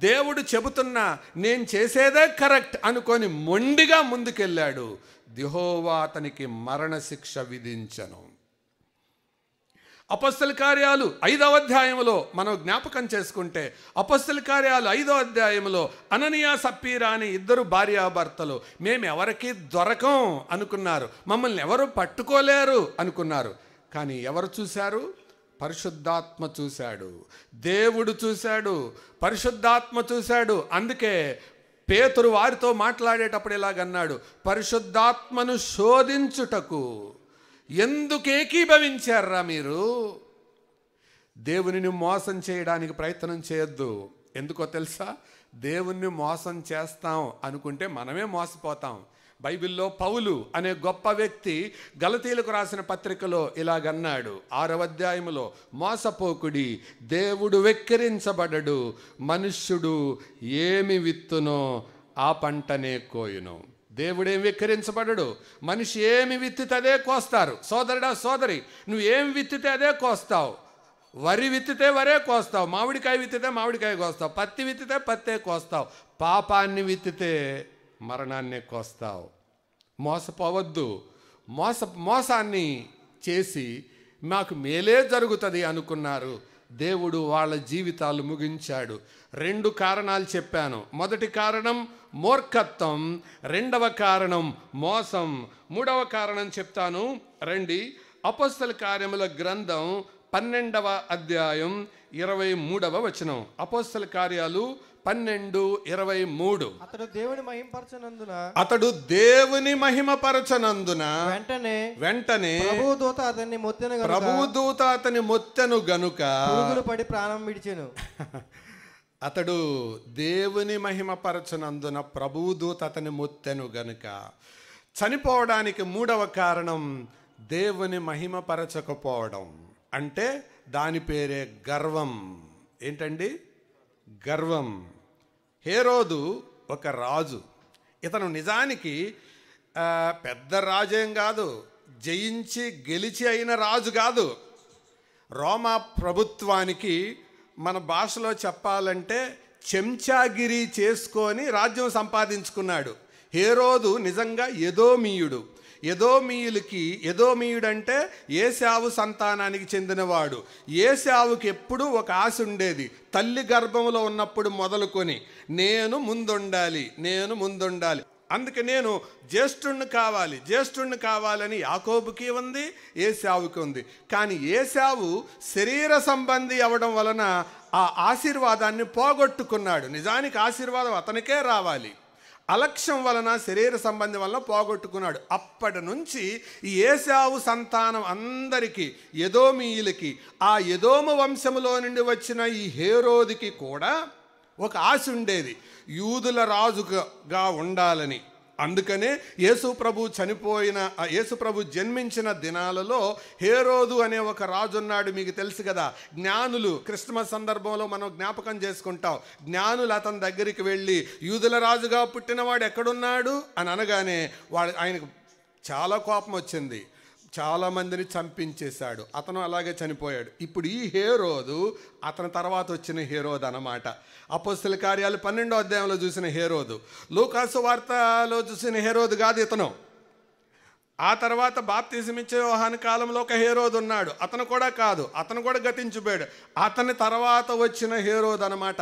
దేవుడు చెబుతున్నా నేను చేసేదే కరెక్ట్ అనుకొని మొండిగా ముందుకెళ్ళాడు. యెహోవా అతనికి మరణశిక్ష విధించెను. అపోస్తల కార్యాలు 5వ అధ్యాయంలో మనం జ్ఞాపకం చేసుకుంటే, అపోస్తల కార్యాలు 5వ అధ్యాయంలో అననీయ సప్పీరా అని 2 భార్యాభర్తలు మేము ఎవరికి దొరకం అనుకున్నారు, మమ్మల్ని ఎవరు పట్టుకోలేరు అనుకున్నారు. కానీ ఎవరు చూశారు? పరిశుద్ధాత్మ చూశాడు, దేవుడు చూశాడు, పరిశుద్ధాత్మ చూశాడు. అందుకే పేతురు వారితో మాట్లాడేటప్పుడు ఇలాగన్నాడు, పరిశుద్ధాత్మను శోధించుటకు ఎందుకు ఏకీభవించారా మీరు? దేవునిని మోసం చేయడానికి ప్రయత్నం చేయొద్దు. ఎందుకో తెలుసా? దేవుణ్ణి మోసం చేస్తాం అనుకుంటే మనమే మోసపోతాం. బైబిల్లో పౌలు అనే గొప్ప వ్యక్తి గలతీలకు రాసిన పత్రికలో ఇలాగన్నాడు 6వ అధ్యాయములో, మోసపోకుడి, దేవుడు వెక్కిరించబడడు, మనుష్యుడు ఏమి విత్తునో ఆ పంటనే కోయును. దేవుడేం వెక్కిరించబడడు, మనిషి ఏమి విత్తితే అదే కోస్తారు. సోదరుడా సోదరి, నువ్వు ఏం విత్తితే అదే కోస్తావు. వరి విత్తితే వరే కోస్తావు, మామిడికాయ విత్తితే మామిడికాయ కోస్తావు, పత్తి విత్తితే పత్తే కోస్తావు, పాపాన్ని విత్తితే మరణాన్నే కోస్తావు. మోసపోవద్దు. మోసాన్ని చేసి మాకు మేలే జరుగుతుంది అనుకున్నారు. దేవుడు వాళ్ళ జీవితాలు ముగించాడు. 2 కారణాలు చెప్పాను. మొదటి కారణం మూర్ఖత్వం, 2వ కారణం మోసం, 3వ కారణం చెప్తాను రండి. అపోస్తల కార్యముల గ్రంథం 12వ అధ్యాయం 23వ వచనం. అపోస్తల కార్యాలు 12:23. అతడు దేవుని మహిమపరచనందున వెంటనే ప్రభుదూత అతన్ని మొత్తెను గనుక పడి ప్రాణం విడిచెను. అతడు దేవుని మహిమపరచనందున ప్రభుదూత అతని మొత్తెను గనుక. చనిపోవడానికి 3వ కారణం దేవుని మహిమపరచకపోవడం. అంటే దాని పేరే గర్వం. ఏంటండి? గర్వం. హేరోదు ఒక రాజు. ఇతను నిజానికి పెద్ద రాజేం కాదు, జయించి గెలిచి అయిన రాజు కాదు. రోమా ప్రభుత్వానికి మన భాషలో చెప్పాలంటే చెంచాగిరి చేసుకొని రాజ్యం సంపాదించుకున్నాడు. హేరోదు నిజంగా ఎదోమీయుడు. ఎదోమీయుడంటే ఏశావు సంతానానికి చెందినవాడు. ఏశావుకి ఎప్పుడూ ఒక ఆశ ఉండేది. తల్లి గర్భంలో ఉన్నప్పుడు మొదలుకొని నేను ముందుండాలి, అందుకే నేను జ్యేష్ఠుణ్ణి కావాలని యాకోబుకి ఉంది, ఏశావుకి ఉంది. కానీ ఏశావు శరీర సంబంధి అవడం వలన ఆ ఆశీర్వాదాన్ని పోగొట్టుకున్నాడు. నిజానికి ఆశీర్వాదం అతనికే రావాలి, అలక్ష్యం వలన శరీర సంబంధం వలన పోగొట్టుకున్నాడు. అప్పటి నుంచి ఈ ఏశావు సంతానం అందరికీ, ఎదోమీయులకి, ఆ ఎదోము వంశములో నుండి వచ్చిన ఈ హేరోదుకి కూడా ఒక ఆశ ఉండేది, యూదుల రాజుగా ఉండాలని. అందుకనే యేసు ప్రభు జన్మించిన దినాలలో హేరోదు అనే ఒక రాజు ఉన్నాడు. మీకు తెలుసు కదా, జ్ఞానులు క్రిస్మస్ సందర్భంలో మనం జ్ఞాపకం చేసుకుంటాం. జ్ఞానులు అతని దగ్గరికి వెళ్ళి యూదుల రాజుగా పుట్టినవాడు ఎక్కడున్నాడు అని అనగానే ఆయనకు చాలా కోపం వచ్చింది, చాలామందిని చంపించేశాడు. అతను అలాగే చనిపోయాడు. ఇప్పుడు ఈ హేరోదు అతని తర్వాత వచ్చిన హేరోదు అన్నమాట. అపోస్తల కార్యాలు 12వ అధ్యాయంలో చూసిన హేరోదు, లూకాసు వార్తలో చూసిన హేరోదు కాదు ఇతను. ఆ తర్వాత బాప్తిజం ఇచ్చే యోహాను కాలంలో ఒక హేరోదు ఉన్నాడు, అతను కూడా కాదు, అతను కూడా గతించిపోయాడు. అతని తర్వాత వచ్చిన హేరోదు అన్నమాట.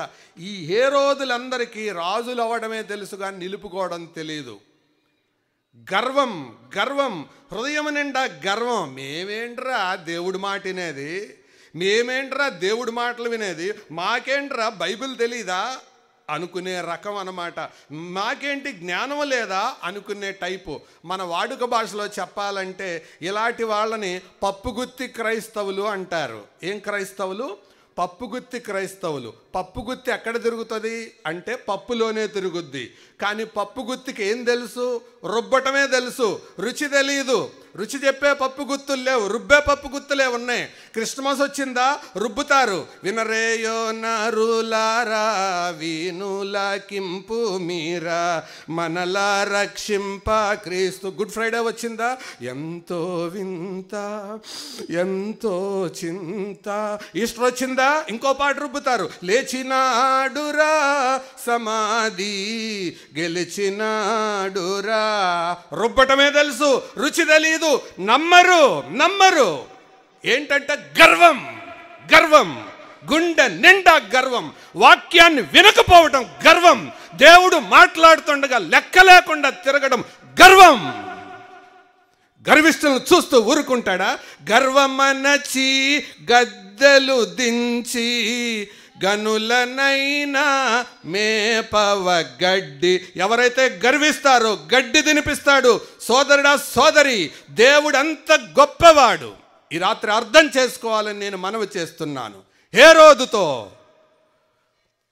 ఈ హేరోదులందరికీ రాజులు అవ్వడమే తెలుసు కానీ నిలుపుకోవడం తెలియదు. గర్వం, హృదయం నిండా గర్వం. మేమేంట్రా దేవుడి మాట వినేది, మేమేంట్రా దేవుడి మాటలు వినేది, మాకేంట్రా బైబిల్ తెలీదా అనుకునే రకం అన్నమాట. మాకేంటి జ్ఞానం లేదా అనుకునే టైపు. మన వాడుక భాషలో చెప్పాలంటే ఇలాంటి వాళ్ళని పప్పుగుత్తి క్రైస్తవులు అంటారు. ఏం క్రైస్తవులు? పప్పుగుత్తి క్రైస్తవులు. పప్పుగుత్తి ఎక్కడ తిరుగుతుంది అంటే పప్పులోనే తిరుగుద్ది. కానీ పప్పుగుత్తికి ఏం తెలుసు? రుబ్బటమే తెలుసు, రుచి తెలియదు. రుచి చెప్పే పప్పు గుత్తులు లేవు, రుబ్బే పప్పు గుత్తులే ఉన్నాయి. క్రిస్మస్ వచ్చిందా రుబ్బుతారు. వినరేయో నరులారా వీనులకింపు మీరా మనలా రక్షింప క్రీస్తు. గుడ్ ఫ్రైడే వచ్చిందా, ఎంతో వింత ఎంతో చింత. ఈస్టర్ వచ్చిందా, ఇంకో పాట రుబ్బుతారు. లేచినాడురా సమాధి గెలిచినాడురా. రుబ్బటమే తెలుసు, రుచి తెలియదు. నమ్మరు. ఏంటంటే గర్వం, గుండె నిండా గర్వం, వాక్యాన్ని వినకపోవడం గర్వం, దేవుడు మాట్లాడుతుండగా లెక్క లేకుండా తిరగడం గర్వం. గర్విష్ఠులను చూస్తూ ఊరుకుంటాడా? గర్వమనచి గద్దెలు దించి గనులనైనా మేపవ గడ్డి. ఎవరైతే గర్విస్తారో గడ్డి తినిపిస్తాడు. సోదరుడా సోదరి, దేవుడు అంత గొప్పవాడు. ఈ రాత్రి అర్థం చేసుకోవాలని నేను మనవి చేస్తున్నాను. హేరోదుతో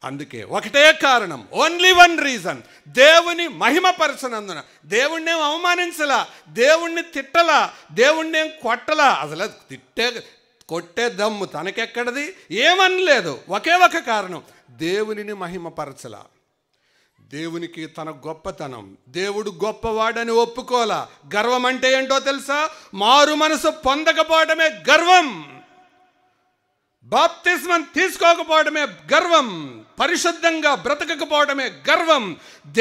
అందుకే ఒకటే కారణం, ఓన్లీ వన్ రీజన్, దేవుని మహిమపరచనందున. దేవుణ్ణేం అవమానించలా, దేవుణ్ణి తిట్టలా, దేవుణ్ణేం కొట్టలా. అసలు కొట్టే దమ్ము తనకెక్కడది, ఏమనలేదు. ఒకే ఒక కారణం, దేవునిని మహిమపరచలా. దేవునికి తన గొప్పతనం, దేవుడు గొప్పవాడని ఒప్పుకోలా. గర్వం అంటే ఏంటో తెలుసా? మారు మనసు పొందకపోవడమే గర్వం, బాప్తిస్మం తీసుకోకపోవడమే గర్వం, పరిశుద్ధంగా బ్రతకకపోవడమే గర్వం,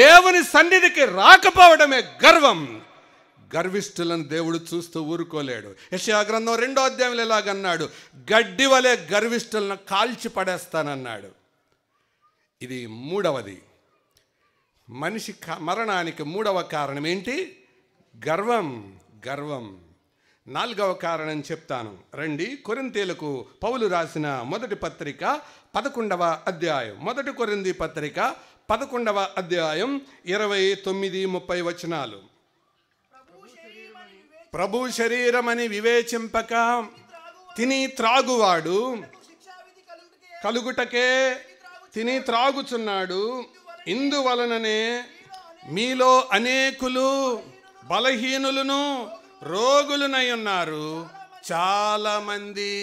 దేవుని సన్నిధికి రాకపోవడమే గర్వం. గర్విష్ఠులను దేవుడు చూస్తూ ఊరుకోలేడు. యెషయా గ్రంథం 2వ అధ్యాయంలో ఎలాగన్నాడు? గడ్డి వలె గర్విష్ఠులను కాల్చి పడేస్తానన్నాడు. ఇది మూడవది. మనిషి మరణానికి మూడవ కారణం ఏంటి? గర్వం. 4వ కారణం చెప్తాను రండి. కొరింథీయులకు పౌలు రాసిన మొదటి పత్రిక 11వ అధ్యాయం, మొదటి కొరింథీ పత్రిక 11వ అధ్యాయం 29-30 వచనాలు. ప్రభు శరీరమని వివేచింపక తిని త్రాగువాడు కలుగుటకే తిని త్రాగుచున్నాడు. ఇందువలననే మీలో అనేకులు బలహీనులను రోగులునై ఉన్నారు, చాలామంది.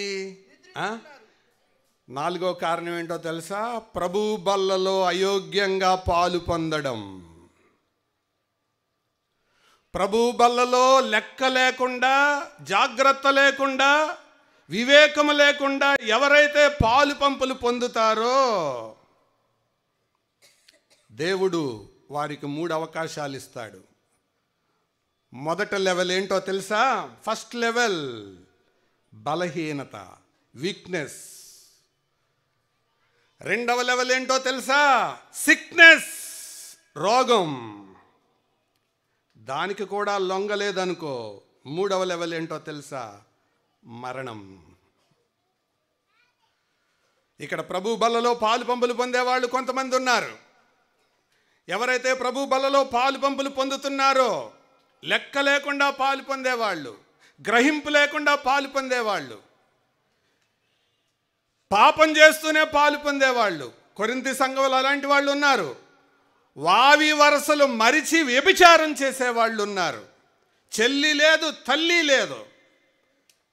4వ కారణం ఏంటో తెలుసా? ప్రభు బల్లలో అయోగ్యంగా పాలు పొందడం. ప్రభు బల్లలో లెక్క లేకుండా, జాగ్రత్త లేకుండా, వివేకము లేకుండా ఎవరైతే పాలు పంపులు పొందుతారో దేవుడు వారికి 3 అవకాశాలు ఇస్తాడు. మొదటి లెవెల్ ఏంటో తెలుసా? ఫస్ట్ లెవెల్ బలహీనత, వీక్నెస్. రెండవ లెవెల్ ఏంటో తెలుసా? సిక్నెస్, రోగం. దానికి కూడా లొంగలేదనుకో, మూడవ లెవెల్ ఏంటో తెలుసా? మరణం. ఇక్కడ ప్రభు బల్లలో పాలు పంపులు పొందేవాళ్ళు కొంతమంది ఉన్నారు. ఎవరైతే ప్రభు బల్లలో పాలు పంపులు పొందుతున్నారో, లెక్క లేకుండా పాలు పొందేవాళ్ళు, గ్రహింపు లేకుండా పాలు పొందేవాళ్ళు, పాపం చేస్తూనే పాలు పొందేవాళ్ళు, కొరింథీ సంఘంలో అలాంటి వాళ్ళు ఉన్నారు. వావి వరసలు మరిచి వ్యభిచారం చేసేవాళ్ళు ఉన్నారు. చెల్లి లేదు, తల్లి లేదు,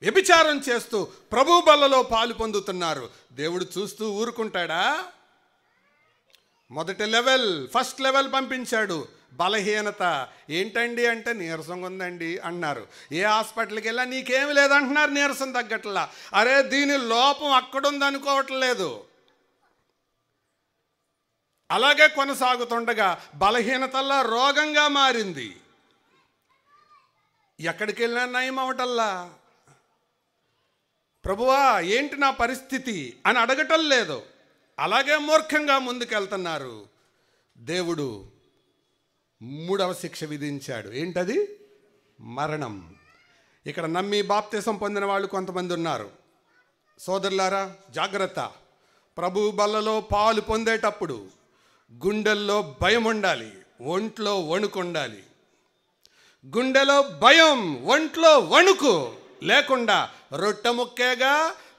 వ్యభిచారం చేస్తూ ప్రభు బల్లలో పాలు పొందుతున్నారు. దేవుడు చూస్తూ ఊరుకుంటాడా? మొదటి లెవెల్, ఫస్ట్ లెవెల్ పంపించాడు. బలహీనత. ఏంటండి అంటే నీరసంగా ఉందండి అన్నారు. ఏ హాస్పిటల్కి వెళ్ళా నీకేమి లేదంటున్నారు, నీరసం తగ్గట్లా. అరే దీని లోపం అక్కడుందనుకోవట్లేదు. అలాగే కొనసాగుతుండగా బలహీనతల్లా రోగంగా మారింది. ఎక్కడికి వెళ్ళినా నయం అవటల్లా. ప్రభువా ఏంటి నా పరిస్థితి అని అడగటం లేదు. అలాగే మూర్ఖంగా ముందుకెళ్తున్నారు. దేవుడు మూడవ శిక్ష విధించాడు. ఏంటది? మరణం. ఇక్కడ నమ్మి బాప్తిసం పొందిన వాళ్ళు కొంతమంది ఉన్నారు. సోదరులారా జాగ్రత్త. ప్రభు బల్లలో పాలు పొందేటప్పుడు గుండెల్లో భయం ఉండాలి, ఒంట్లో వణుకు ఉండాలి. గుండెలో భయం, ఒంట్లో వణుకు లేకుండా రొట్టె ముక్కేగా,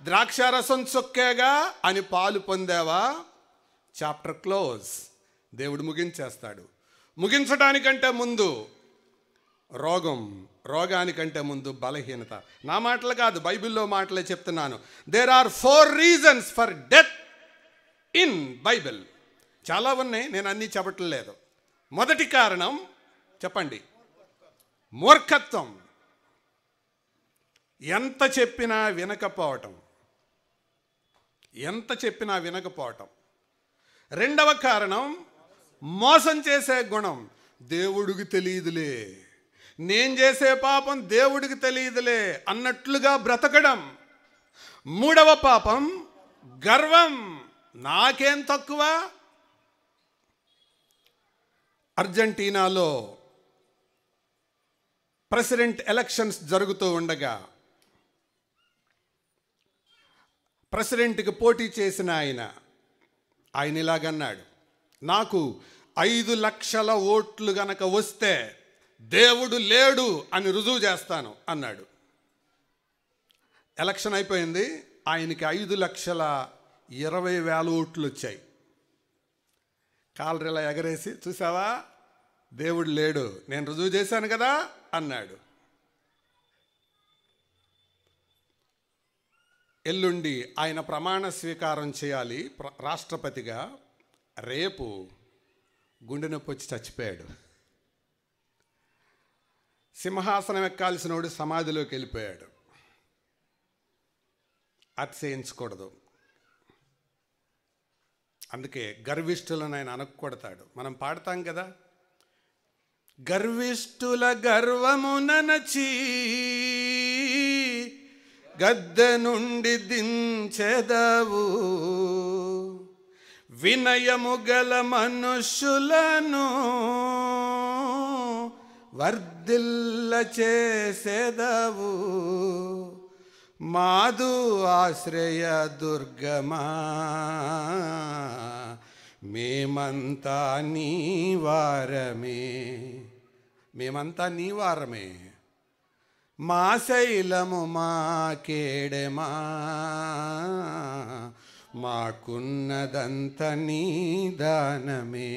ద్రాక్షారసం చొక్కేగా అని పాలు పొందావా, చాప్టర్ క్లోజ్. దేవుడు ముగించేస్తాడు. ముగించడానికంటే ముందు రోగం, రోగానికంటే ముందు బలహీనత. నా మాటలు కాదు, బైబిల్లో మాటలే చెప్తున్నాను. There are 4 reasons for death in Bible. చాలా ఉన్నాయి, నేను అన్నీ చెప్పట్లేదు. మొదటి కారణం చెప్పండి, మూర్ఖత్వం. ఎంత చెప్పినా వినకపోవటం, ఎంత చెప్పినా వినకపోవటం. రెండవ కారణం మోసం చేసే గుణం. దేవుడికి తెలియదులే, నేను చేసే పాపం దేవుడికి తెలియదులే అన్నట్లుగా బ్రతకడం. మూడవ పాపం గర్వం. నాకేం తక్కువ. అర్జెంటీనాలో ప్రెసిడెంట్ ఎలక్షన్స్ జరుగుతూ ఉండగా ప్రెసిడెంట్కి పోటీ చేసిన ఆయన ఇలాగన్నాడు, నాకు 5 లక్షల ఓట్లు గనక వస్తే దేవుడు లేడు అని రుజువు చేస్తాను అన్నాడు. ఎలక్షన్ అయిపోయింది, ఆయనకి 5,20,000 ఓట్లు వచ్చాయి. కాలరీలా ఎగరేసి, చూసావా దేవుడు లేడు, నేను రుజువు చేశాను కదా అన్నాడు. ఎల్లుండి ఆయన ప్రమాణ స్వీకారం చేయాలి రాష్ట్రపతిగా. రేపు గుండె నొప్పి వచ్చి చచ్చిపోయాడు. సింహాసనం ఎక్కాల్సినోడు సమాధిలోకి వెళ్ళిపోయాడు. అతిశయించకూడదు. అందుకే గర్విష్ఠులను ఆయన అనకొడతాడు. మనం పాడతాం కదా, గర్విష్ఠుల గర్వముననచి గద్దె నుండి దించెదవు, వినయము గల మనుష్యులను వర్ధిల్ల చేసెదవు, మాధు ఆశ్రయ దుర్గమా మేమంతా నీ వారమే, మేమంతా నీ వారమే, మా శైలము మా కేడెమా, మాకున్నదంత నీ దానమే,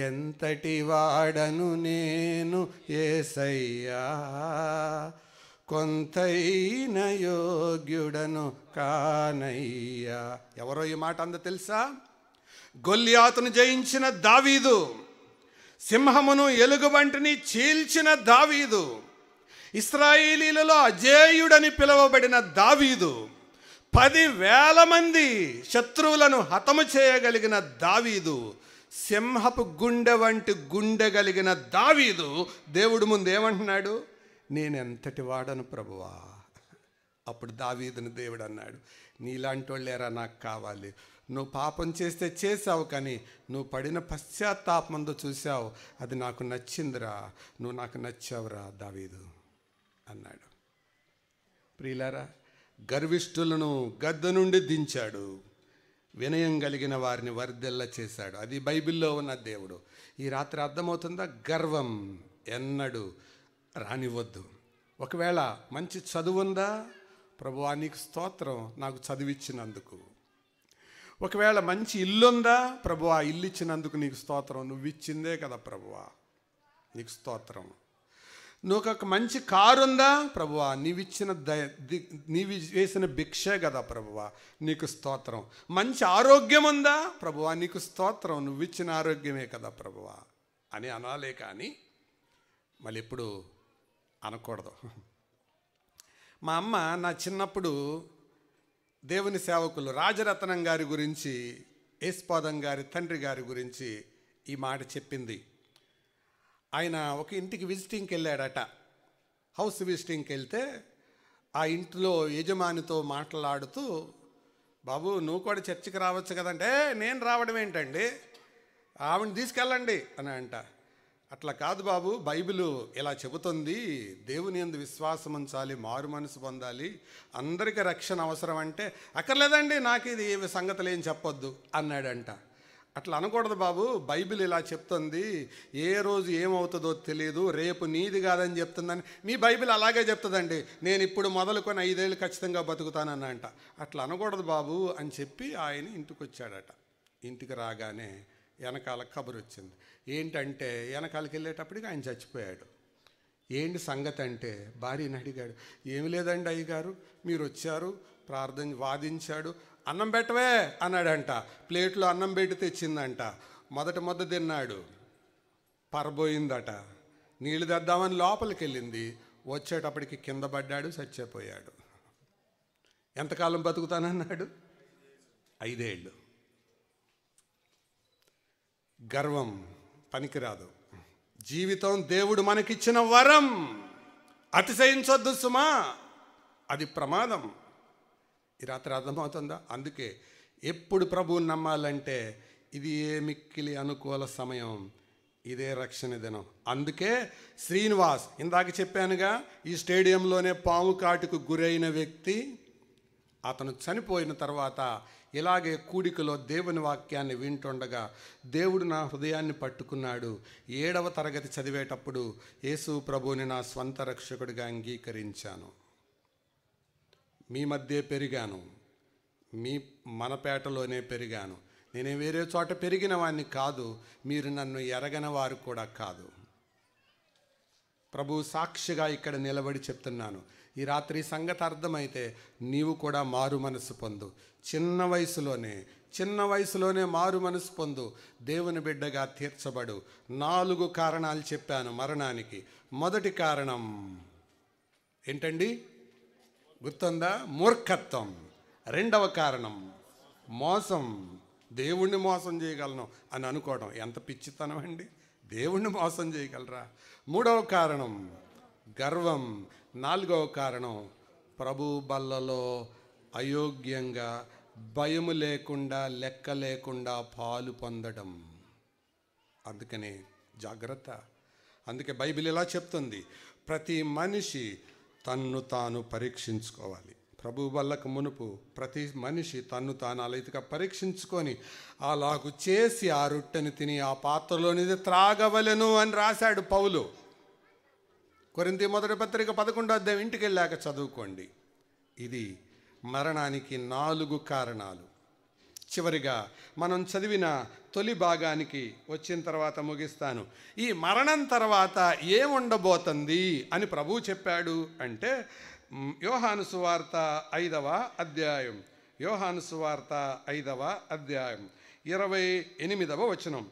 ఎంతటి వాడను నేను యేసయ్యా, కొంతైన యోగ్యుడను కానయ్యా. ఎవరో ఈ మాట అంద తెలుసా? గొల్లియాతును జయించిన దావీదు, సింహమును ఎలుగుబంటిని చీల్చిన దావీదు, ఇశ్రాయేలీలలో అజేయుడని పిలువబడిన దావీదు, 10,000 మంది శత్రువులను హతము చేయగలిగిన దావీదు సింహపు గుండె వంటి గుండె కలిగిన దావీదు దేవుడు ముందు ఏమంటున్నాడు? నేనెంతటి వాడను ప్రభువా. అప్పుడు దావీదుని దేవుడు అన్నాడు, నీలాంటి వాళ్ళేరా నాకు కావాలి. నువ్వు పాపం చేస్తే చేసావు, కానీ నువ్వు పడిన పశ్చాత్తాపంతో చూసావు, అది నాకు నచ్చిందిరా, నువ్వు నాకు నచ్చావురా దావీదు అన్నాడు. ప్రియులారా, గర్విష్ఠులను గద్ద నుండి దించాడు, వినయం కలిగిన వారిని వర్ధిల్ల చేశాడు. అది బైబిల్లో ఉన్న దేవుడు. ఈ రాత్రి అర్థమవుతుందా? గర్వం ఎన్నడూ రానివ్వద్దు. ఒకవేళ మంచి చదువు ఉందా? ప్రభువా నీకు స్తోత్రం, నాకు చదివిచ్చినందుకు. ఒకవేళ మంచి ఇల్లుందా? ప్రభువా ఇల్లు ఇచ్చినందుకు నీకు స్తోత్రం, నువ్వు ఇచ్చిందే కదా ప్రభువా, నీకు స్తోత్రం. నువ్వు ఒక మంచి కారు ఉందా? ప్రభువా నీవిచ్చిన నీవి వేసిన భిక్షే కదా ప్రభువా, నీకు స్తోత్రం. మంచి ఆరోగ్యం ఉందా? ప్రభువా నీకు స్తోత్రం, నువ్విచ్చిన ఆరోగ్యమే కదా ప్రభువా అని అనాలే, కానీ మళ్ళీ ఎప్పుడు అనకూడదు. మా అమ్మ నా చిన్నప్పుడు దేవుని సేవకులు రాజరత్నం గారి గురించి, యేసుపాదం గారి తండ్రి గారి గురించి ఈ మాట చెప్పింది. ఆయన ఒక ఇంటికి విజిటింగ్కి వెళ్ళాడట. హౌస్ విజిటింగ్కి వెళ్తే ఆ ఇంట్లో యజమానితో మాట్లాడుతూ, బాబు నువ్వు కూడా చర్చికి రావచ్చు కదంటే, నేను రావడం ఏంటండి, ఆవిడని తీసుకెళ్ళండి అని అంట. అట్లా కాదు బాబు, బైబిల్ ఇలా చెబుతుంది, దేవుని యందు విశ్వాసం ఉంచాలి, మారు మనసు పొందాలి, అందరికీ రక్షణ అవసరం అంటే, అక్కర్లేదండి నాకు ఇది సంగతులు ఏం చెప్పొద్దు అన్నాడంట. అట్లా అనకూడదు బాబు, బైబిల్ ఇలా చెప్తుంది, ఏ రోజు ఏమవుతుందో తెలియదు, రేపు నీది కాదని చెప్తుందని. మీ బైబిల్ అలాగే చెప్తుందండి, నేను ఇప్పుడు మొదలుకొని 5 ఏళ్ళు ఖచ్చితంగా బతుకుతానని అంట. అట్లా అనకూడదు బాబు అని చెప్పి ఆయన ఇంటికి వచ్చాడట. ఇంటికి రాగానే వెనకాల కబురు వచ్చింది. ఏంటంటే వెనకాలకి వెళ్ళేటప్పటికి ఆయన చచ్చిపోయాడు. ఏంటి సంగతి అంటే భార్యని అడిగాడు. ఏమి లేదండి అయ్యగారు, మీరు వచ్చారు, ప్రార్థన వాదించాడు, అన్నం పెట్టవే అన్నాడంట. ప్లేట్లో అన్నం పెట్టి తెచ్చిందంట. మొదట ముద్ద తిన్నాడు, పరబోయిందట. నీళ్లు తెద్దామని లోపలికి వెళ్ళింది, వచ్చేటప్పటికి కింద పడ్డాడు, చచ్చిపోయాడు. ఎంతకాలం బతుకుతానన్నాడు? 5 ఏళ్ళు. గర్వం పనికిరాదు. జీవితం దేవుడు మనకిచ్చిన వరం, అతిశయించొద్దు సుమా, అది ప్రమాదం. ఈ రాత్రి అర్థమవుతుందా? అందుకే ఎప్పుడు ప్రభువుని నమ్మాలంటే ఇది ఏ మిక్కిలి అనుకూల సమయం, ఇదే రక్షణ దినం. అందుకే శ్రీనివాస్ ఇందాక చెప్పానుగా, ఈ స్టేడియంలోనే పాము కాటుకు గురైన వ్యక్తి, అతను చనిపోయిన తర్వాత ఇలాగే కూడికలో దేవుని వాక్యాన్ని వింటుండగా దేవుడు నా హృదయాన్ని పట్టుకున్నాడు. 7వ తరగతి చదివేటప్పుడు యేసు ప్రభువుని నా స్వంత రక్షకుడిగా అంగీకరించాను. మీ మధ్య పెరిగాను, మనపేటలోనే పెరిగాను. నేనే వేరే చోట పెరిగిన వాడిని కాదు, మీరు నన్ను ఎరగని వారు కూడా కాదు. ప్రభు సాక్షిగా ఇక్కడ నిలబడి చెప్తున్నాను. ఈ రాత్రి సంగతి అర్థమైతే నీవు కూడా మారు మనసు పొందు. చిన్న వయసులోనే మారు మనసు పొందు, దేవుని బిడ్డగా తీర్చబడు. 4 కారణాలు చెప్పాను మరణానికి. మొదటి కారణం ఏంటండి? గుర్తుందా? మూర్ఖత్వం. 2వ కారణం మోసం. దేవుణ్ణి మోసం చేయగలను అని అనుకోవడం ఎంత పిచ్చితనం అండి. దేవుణ్ణి మోసం చేయగలరా? 3వ కారణం గర్వం. 4వ కారణం ప్రభు బల్లలో అయోగ్యంగా, భయము లేకుండా, లెక్క లేకుండా పాలు పొందడం. అందుకనే జాగ్రత్త. అందుకే బైబిల్ ఇలా చెప్తుంది, ప్రతి మనిషి తన్ను తాను పరీక్షించుకోవాలి. ప్రభు వల్లకు మునుపు ప్రతి మనిషి తన్ను తాను అలైతిగా పరీక్షించుకొని అలాగు చేసి ఆ రొట్టెని తిని ఆ పాత్రలోనిది త్రాగవలెను అని రాశాడు పౌలు. కొరింథీ మొదటి పత్రిక 11వ అధ్యాయం ఇంటికి వెళ్ళాక చదువుకోండి. ఇది మరణానికి 4 కారణాలు. చివరిగా మనం చదివిన తొలి భాగానికి వచ్చిన తర్వాత ముగిస్తాను. ఈ మరణం తర్వాత ఏముండబోతుంది అని ప్రభువు చెప్పాడు అంటే, యోహాను సువార్త 5వ అధ్యాయం, యోహాను సువార్త 5వ అధ్యాయం 28వ వచనం.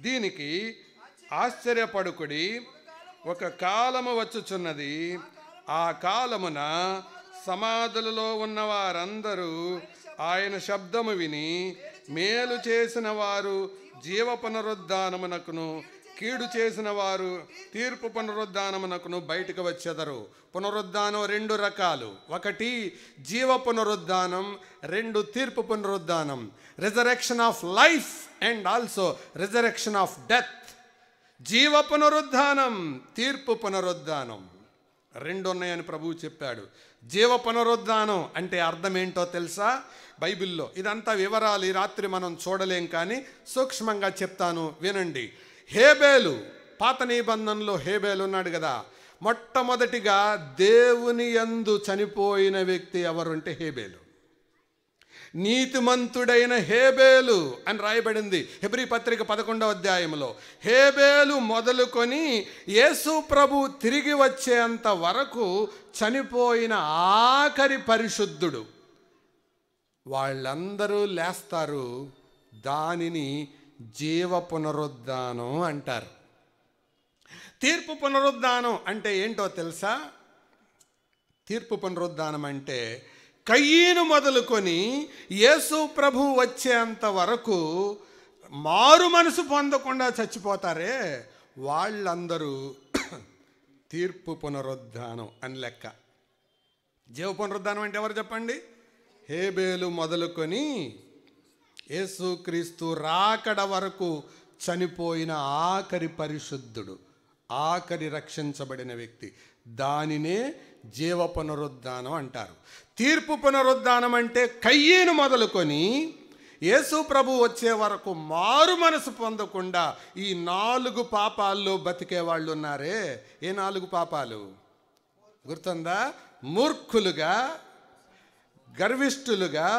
దీనికి ఆశ్చర్యపడుకుడి, ఒక కాలము వచ్చుచున్నది, ఆ కాలమున సమాధులలో ఉన్న వారందరూ ఆయన శబ్దము విని మేలు చేసిన వారు జీవ పునరుద్ధానమునకును, కీడు చేసిన వారు తీర్పు పునరుద్ధానమునకును బయటకు వచ్చెదరు. పునరుద్ధానం రెండు రకాలు. ఒకటి జీవ పునరుద్ధానం, రెండు తీర్పు పునరుద్ధానం. Resurrection of life and also resurrection of death. జీవ పునరుద్ధానం, తీర్పు పునరుద్ధానం రెండు ఉన్నాయని ప్రభువు చెప్పాడు. జీవ పునరుద్ధానం అంటే అర్థం ఏంటో తెలుసా? బైబిల్లో ఇదంతా వివరాలు ఈ రాత్రి మనం చూడలేం, కానీ సూక్ష్మంగా చెప్తాను వినండి. హేబేలు, పాత నిబంధనలో హేబేలు ఉన్నాడు కదా, మొట్టమొదటిగా దేవుని యందు చనిపోయిన వ్యక్తి ఎవరంటే హేబేలు. నీతిమంతుడైన హేబేలు అని రాయబడింది హెబ్రీ పత్రిక 11వ అధ్యాయంలో. హేబేలు మొదలుకొని యేసు ప్రభు తిరిగి వచ్చేంత వరకు చనిపోయిన ఆఖరి పరిశుద్ధుడు. వాళ్ళందరూ లేస్తారు, దానిని జీవ పునరుద్ధానం అంటారు. తీర్పు పునరుద్ధానం అంటే ఏంటో తెలుసా? తీర్పు పునరుద్ధానం అంటే కయ్యను మొదలుకొని యేసు ప్రభు వచ్చేంత వరకు మారు మనసు పొందకుండా చచ్చిపోతారే, వాళ్ళందరూ తీర్పు పునరుద్ధానం అని లెక్క. జీవ పునరుద్ధానం అంటే ఎవరు చెప్పండి? హేబేలు మొదలుకొని యేసుక్రీస్తు రాకడ వరకు చనిపోయిన ఆఖరి పరిశుద్ధుడు, ఆఖరి రక్షించబడిన వ్యక్తి. దానినే జీవ పునరుద్ధానం అంటారు. తీర్పు పునరుద్ధానం అంటే కయ్యను మొదలుకొని యేసు ప్రభు వచ్చే వరకు మారు మనసు పొందకుండా ఈ 4 పాపాల్లో బతికే వాళ్ళు ఉన్నారే. ఏ 4 పాపాలు గుర్తుందా? మూర్ఖులుగా, గర్విష్ఠులుగా,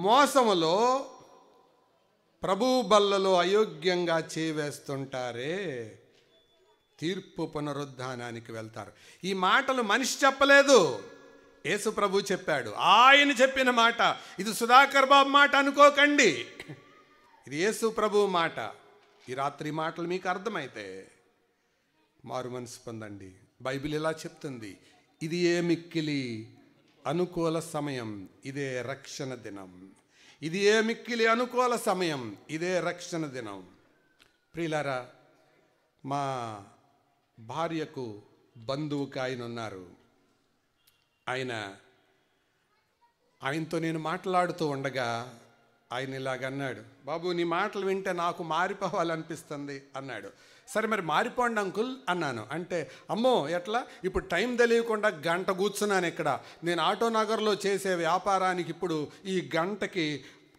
మోసములో, ప్రభువు బల్లలో అయోగ్యంగా చేవేస్తుంటారే, తీర్పు పునరుద్ధానానికి వెళ్తారు. ఈ మాటలు మనిషి చెప్పలేదు, యేసు ప్రభు చెప్పాడు. ఆయన చెప్పిన మాట. ఇది సుధాకర్ బాబు మాట అనుకోకండి, ఇది యేసు ప్రభు మాట. ఈ రాత్రి మాటలు మీకు అర్థమైతే మారు మనసు పొందండి. బైబిల్ ఇలా చెప్తుంది, ఇది ఏ మిక్కిలి అనుకూల సమయం, ఇదే రక్షణ దినం. ఇది ఏ మిక్కిలి అనుకూల సమయం, ఇదే రక్షణ దినం. ప్రియులారా, మా భార్యకు బంధువుకి ఆయన ఉన్నారు. ఆయనతో నేను మాట్లాడుతూ ఉండగా ఆయన ఇలాగన్నాడు, బాబు నీ మాటలు వింటే నాకు మారిపోవాలనిపిస్తుంది అన్నాడు. సరే మరి మారిపోండి అంకుల్ అన్నాను. అంటే అమ్మో ఎట్లా, ఇప్పుడు టైం తెలియకుండా గంట కూర్చున్నాను ఇక్కడ, నేను ఆటో నగర్లో చేసే వ్యాపారానికి ఇప్పుడు ఈ గంటకి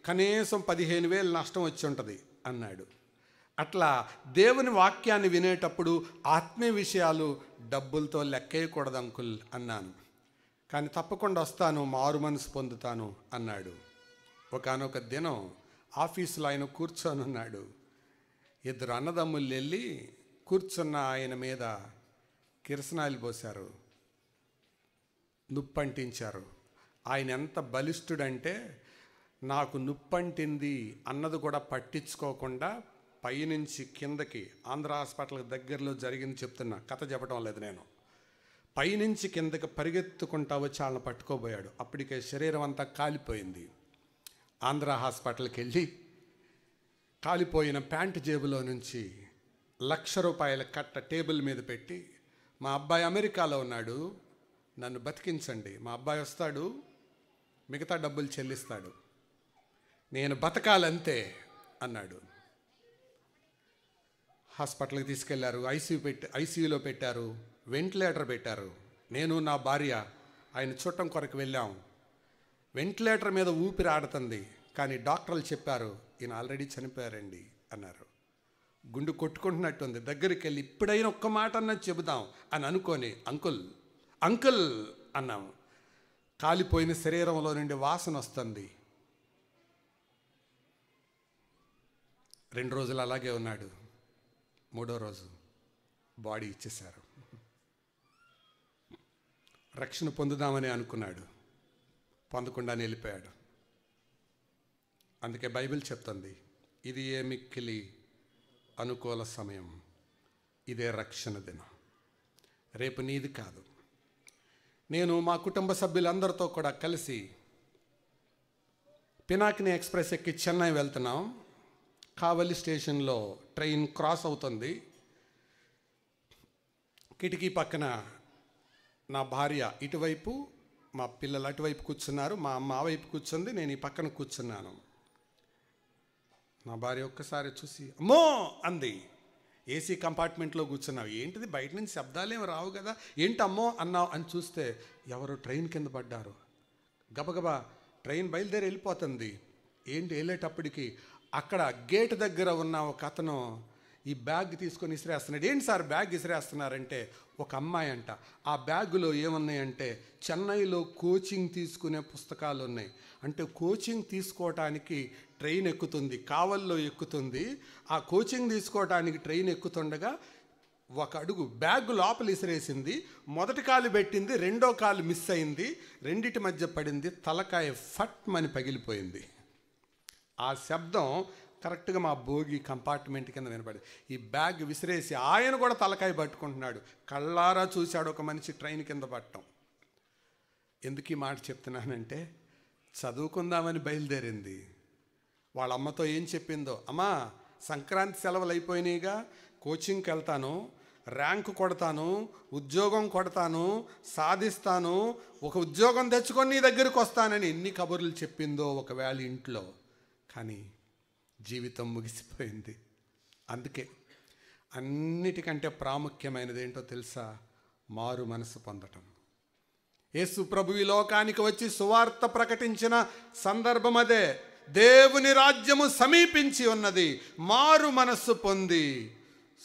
కనీసం 15,000 నష్టం వచ్చి ఉంటుంది అన్నాడు. అట్లా దేవుని వాక్యాన్ని వినేటప్పుడు ఆత్మీయ విషయాలు డబ్బులతో లెక్కేయకూడదు అంకుల్ అన్నాను. కానీ తప్పకుండా వస్తాను, మారు మనసు పొందుతాను అన్నాడు. ఒకానొక దినం ఆఫీసులో ఆయన కూర్చొని ఉన్నాడు. 2 అన్నదమ్ములు వెళ్ళి కూర్చున్న ఆయన మీద కిరసనాయిలు పోశారు, నుప్పంటించారు. ఆయన ఎంత బలిష్ఠుడంటే నాకు నుప్పంటింది అన్నది కూడా పట్టించుకోకుండా పైనుంచి కిందకి, ఆంధ్ర హాస్పిటల్కి దగ్గరలో జరిగింది చెప్తున్నా, కథ చెప్పడం లేదు నేను, పైనుంచి కిందకి పరిగెత్తుకుంటా వచ్చి వాళ్ళని పట్టుకోబోయాడు. అప్పటికే శరీరం అంతా కాలిపోయింది. ఆంధ్ర హాస్పిటల్కి వెళ్ళి కాలిపోయిన ప్యాంటు జేబులో నుంచి ₹1,00,000 కట్ట టేబుల్ మీద పెట్టి, మా అబ్బాయి అమెరికాలో ఉన్నాడు, నన్ను బతికించండి, మా అబ్బాయి వస్తాడు, మిగతా డబ్బులు చెల్లిస్తాడు, నేను బతకాలంతే అన్నాడు. హాస్పిటల్కి తీసుకెళ్లారు, ఐసీయూలో పెట్టారు, వెంటిలేటర్ పెట్టారు. నేను నా భార్య ఆయన చూడటం కొరకు వెళ్ళాం. వెంటిలేటర్ మీద ఊపిరి ఆడుతుంది, కానీ డాక్టర్లు చెప్పారు ఈయన ఆల్రెడీ చనిపోయారండి అన్నారు. గుండు కొట్టుకుంటున్నట్టుంది. దగ్గరికి వెళ్ళి ఇప్పుడైనా ఒక్క మాట అన్నది చెబుదాం అని అనుకొని అంకుల్ అంకుల్ అన్నాము. కాలిపోయిన శరీరంలో నుండి వాసన వస్తుంది. 2 రోజులు అలాగే ఉన్నాడు. 3వ రోజు బాడీ ఇచ్చేశారు. రక్షణ పొందుదామని అనుకున్నాడు, పొందకుండా వెళ్ళిపోయాడు. అందుకే బైబిల్ చెప్తుంది, ఇది ఏ మిక్కిలి అనుకూల సమయం, ఇదే రక్షణ దినం. రేపు నీది కాదు. నేను మా కుటుంబ సభ్యులందరితో కూడా కలిసి పినాకిని ఎక్స్ప్రెస్ ఎక్కి చెన్నై వెళ్తున్నాం. కావలి స్టేషన్లో ట్రైన్ క్రాస్ అవుతుంది. కిటికీ పక్కన నా భార్య ఇటువైపు, మా పిల్లలు అటువైపు కూర్చున్నారు, మా అమ్మ ఆ వైపు కూర్చుంది, నేను ఈ పక్కన కూర్చున్నాను. నా భార్య ఒక్కసారి చూసి అమ్మో అంది. ఏసీ కంపార్ట్మెంట్లో కూర్చున్నావు, ఏంటిది బయట నుంచి శబ్దాలేమి రావు కదా, ఏంటి అమ్మో అన్నావు అని చూస్తే ఎవరు ట్రైన్ కింద పడ్డారు. గబగబా ట్రైన్ బయలుదేరి వెళ్ళిపోతుంది. ఏంటి వెళ్ళేటప్పటికి అక్కడ గేట్ దగ్గర ఉన్న ఒక అతను ఈ బ్యాగ్ తీసుకొని ఇసిరేస్తున్నాడు. ఏంటి సార్ బ్యాగ్ ఇసిరేస్తున్నారంటే ఒక అమ్మాయి అంట. ఆ బ్యాగులో ఏమున్నాయంటే చెన్నైలో కోచింగ్ తీసుకునే పుస్తకాలు ఉన్నాయి. అంటే కోచింగ్ తీసుకోవటానికి ట్రైన్ ఎక్కుతుంది, కావల్లో ఎక్కుతుంది. ఆ కోచింగ్ తీసుకోవటానికి ట్రైన్ ఎక్కుతుండగా ఒక అడుగు బ్యాగ్ లోపల ఇసిరేసింది. మొదటి కాలు పెట్టింది, రెండో కాలు మిస్ అయింది, రెండిటి మధ్య పడింది, తలకాయ ఫట్ మని పగిలిపోయింది. ఆ శబ్దం కరెక్ట్గా మా భోగి కంపార్ట్మెంట్ కింద వినపడింది. ఈ బ్యాగ్ విసిరేసి ఆయన కూడా తలకాయ పట్టుకుంటున్నాడు. కళ్ళారా చూశాడు ఒక మనిషి ట్రైన్ కింద పట్టడం. ఎందుకు ఈ మాట చెప్తున్నానంటే చదువుకుందామని బయలుదేరింది. వాళ్ళ అమ్మతో ఏం చెప్పిందో, అమ్మా సంక్రాంతి సెలవులు అయిపోయినాయిగా, కోచింగ్కి వెళ్తాను, ర్యాంకు కొడతాను, ఉద్యోగం కొడతాను, సాధిస్తాను, ఒక ఉద్యోగం తెచ్చుకొని నీ దగ్గరికి వస్తానని ఎన్ని కబుర్లు చెప్పిందో ఒకవేళ ఇంట్లో. కానీ జీవితం ముగిసిపోయింది. అందుకే అన్నిటికంటే ప్రాముఖ్యమైనది ఏంటో తెలుసా? మారు మనసు పొందటం. యేసు ప్రభు ఈ లోకానికి వచ్చి సువార్త ప్రకటించిన సందర్భం అదే. దేవుని రాజ్యము సమీపించి ఉన్నది, మారు మనస్సు పొంది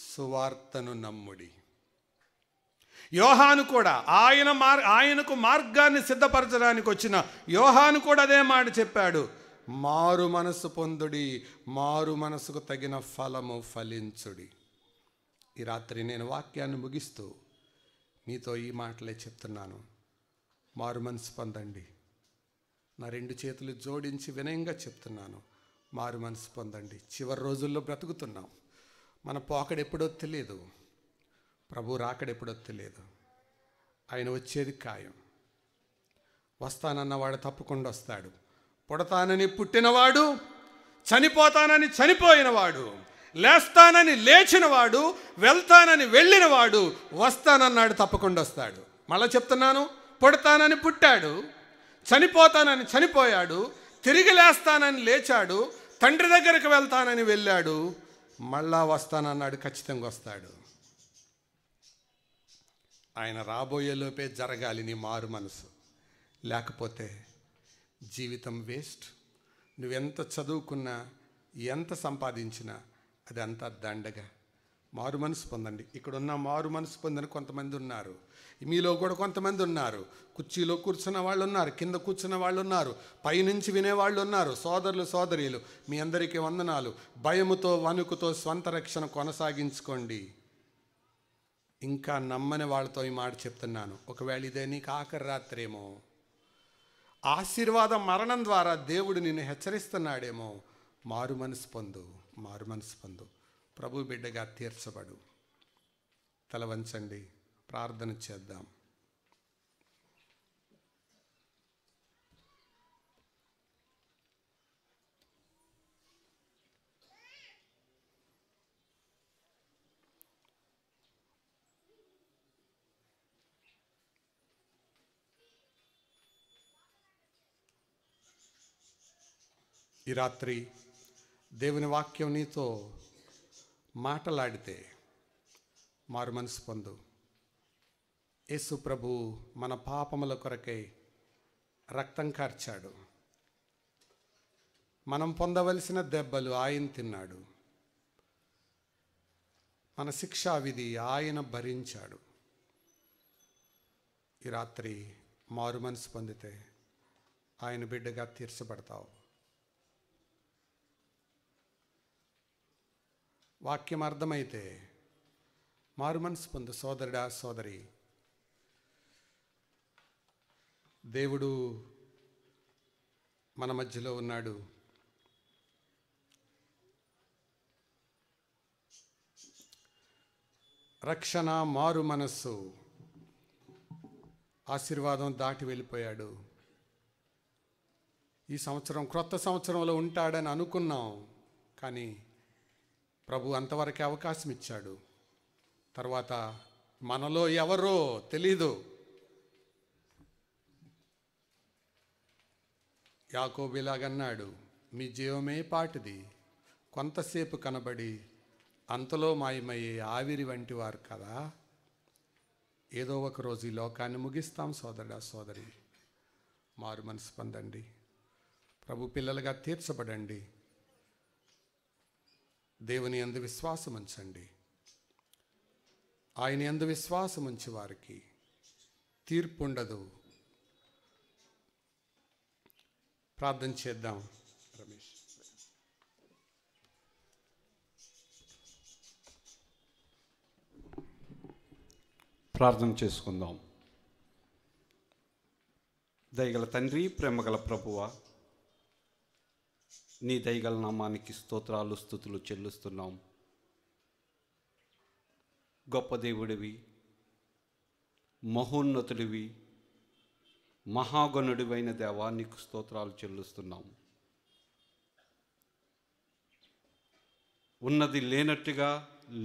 సువార్తను నమ్ముడి. యోహాను కూడా ఆయనకు మార్గాన్ని సిద్ధపరచడానికి వచ్చిన యోహాను కూడా అదే మాట చెప్పాడు, మారు మనసు పొందుడి, మారు మనసుకు తగిన ఫలము ఫలించుడి. ఈ రాత్రి నేను వాక్యాన్ని ముగిస్తూ మీతో ఈ మాటలే చెప్తున్నాను. మారు మనసు పొందండి. నా రెండు చేతులు జోడించి వినయంగా చెప్తున్నాను, మారు మనసు పొందండి. చివరి రోజుల్లో బ్రతుకుతున్నాం. మన పోకడెప్పుడో తెలియదు, ప్రభు రాకడెప్పుడో తెలియదు. ఆయన వచ్చేది ఖాయం. వస్తానన్నవాడు తప్పకుండా వస్తాడు. పుడతానని పుట్టినవాడు, చనిపోతానని చనిపోయినవాడు, లేస్తానని లేచినవాడు, వెళ్తానని వెళ్ళినవాడు వస్తానన్నాడు, తప్పకుండా వస్తాడు. మళ్ళా చెప్తున్నాను, పుడతానని పుట్టాడు, చనిపోతానని చనిపోయాడు, తిరిగి లేస్తానని లేచాడు, తండ్రి దగ్గరికి వెళ్తానని వెళ్ళాడు, మళ్ళా వస్తానన్నాడు, ఖచ్చితంగా వస్తాడు. ఆయన రాబోయే లోపే జరగాలి నీ మారు మనసు. లేకపోతే జీవితం వేస్ట్. నువ్వెంత చదువుకున్నా, ఎంత సంపాదించినా అది అంతా దండగా. మారు మనసు పొందండి. ఇక్కడున్న మారు మనసు పొందిన కొంతమంది ఉన్నారు, మీలో కూడా కొంతమంది ఉన్నారు. కుర్చీలో కూర్చున్న వాళ్ళు ఉన్నారు, కింద కూర్చున్న వాళ్ళు ఉన్నారు, పైనుంచి వినేవాళ్ళు ఉన్నారు. సోదరులు సోదరీలు, మీ అందరికీ వందనాలు. భయముతో వణుకుతో స్వంత రక్షణ కొనసాగించుకోండి. ఇంకా నమ్మని వాళ్ళతో ఈ మాట చెప్తున్నాను, ఒకవేళ ఇదే నీకు ఆఖరి రాత్రేమో, ఆశీర్వాద మరణం ద్వారా దేవుడు నిన్ను హెచ్చరిస్తున్నాడేమో, మారు మనసు పొందు, మారు మనసు పొందు, ప్రభు బిడ్డగా తీర్చబడు. తల వంచండి, ప్రార్థన చేద్దాం. ఈ రాత్రి దేవుని వాక్యం నీతో మాటలాడితే మారు మనసు పొందు. యేసు ప్రభు మన పాపముల కొరకై రక్తం కార్చాడు. మనం పొందవలసిన దెబ్బలు ఆయన తిన్నాడు. మన శిక్షా విధి ఆయన భరించాడు. ఈ రాత్రి మారు మనసు పొందితే ఆయన బిడ్డగా తీర్చబడతావు. వాక్యం అర్థమైతే మారు మనసు పొందు సోదరుడా, సోదరి. దేవుడు మన మధ్యలో ఉన్నాడు. రక్షణ, మారు మనస్సు, ఆశీర్వాదం దాటి వెళ్ళిపోయాడు. ఈ సంవత్సరం క్రొత్త సంవత్సరంలో ఉంటాడని అనుకున్నాం, కానీ ప్రభు అంతవరకే అవకాశం ఇచ్చాడు. తర్వాత మనలో ఎవరో తెలీదు. యాకోబు ఇలాగన్నాడు, మీ జీవమే పాటిది, కొంతసేపు కనబడి అంతలో మాయమయ్యే ఆవిరి వంటి వారు కదా. ఏదో ఒక రోజు ఈ లోకాన్ని ముగిస్తాం. సోదరుడా సోదరి, మారు మనసు పొందండి, ప్రభు పిల్లలుగా తీర్చబడండి, దేవుని యందు విశ్వాసం ఉంచండి. ఆయన యందు విశ్వాసం ఉంచి వారికి తీర్పు ఉండదు. ప్రార్థన చేద్దాం. రమేష్, ప్రార్థన చేసుకుందాం. దయగల తండ్రి, ప్రేమగల ప్రభువా, నీ దయగల నామానికి స్తోత్రాలు స్తుతులు చెల్లిస్తున్నాం. గొప్ప దేవుడివి, మహోన్నతుడివి, మహాగణుడివైన దేవా, నీకు స్తోత్రాలు చెల్లిస్తున్నాం. ఉన్నది లేనట్టుగా,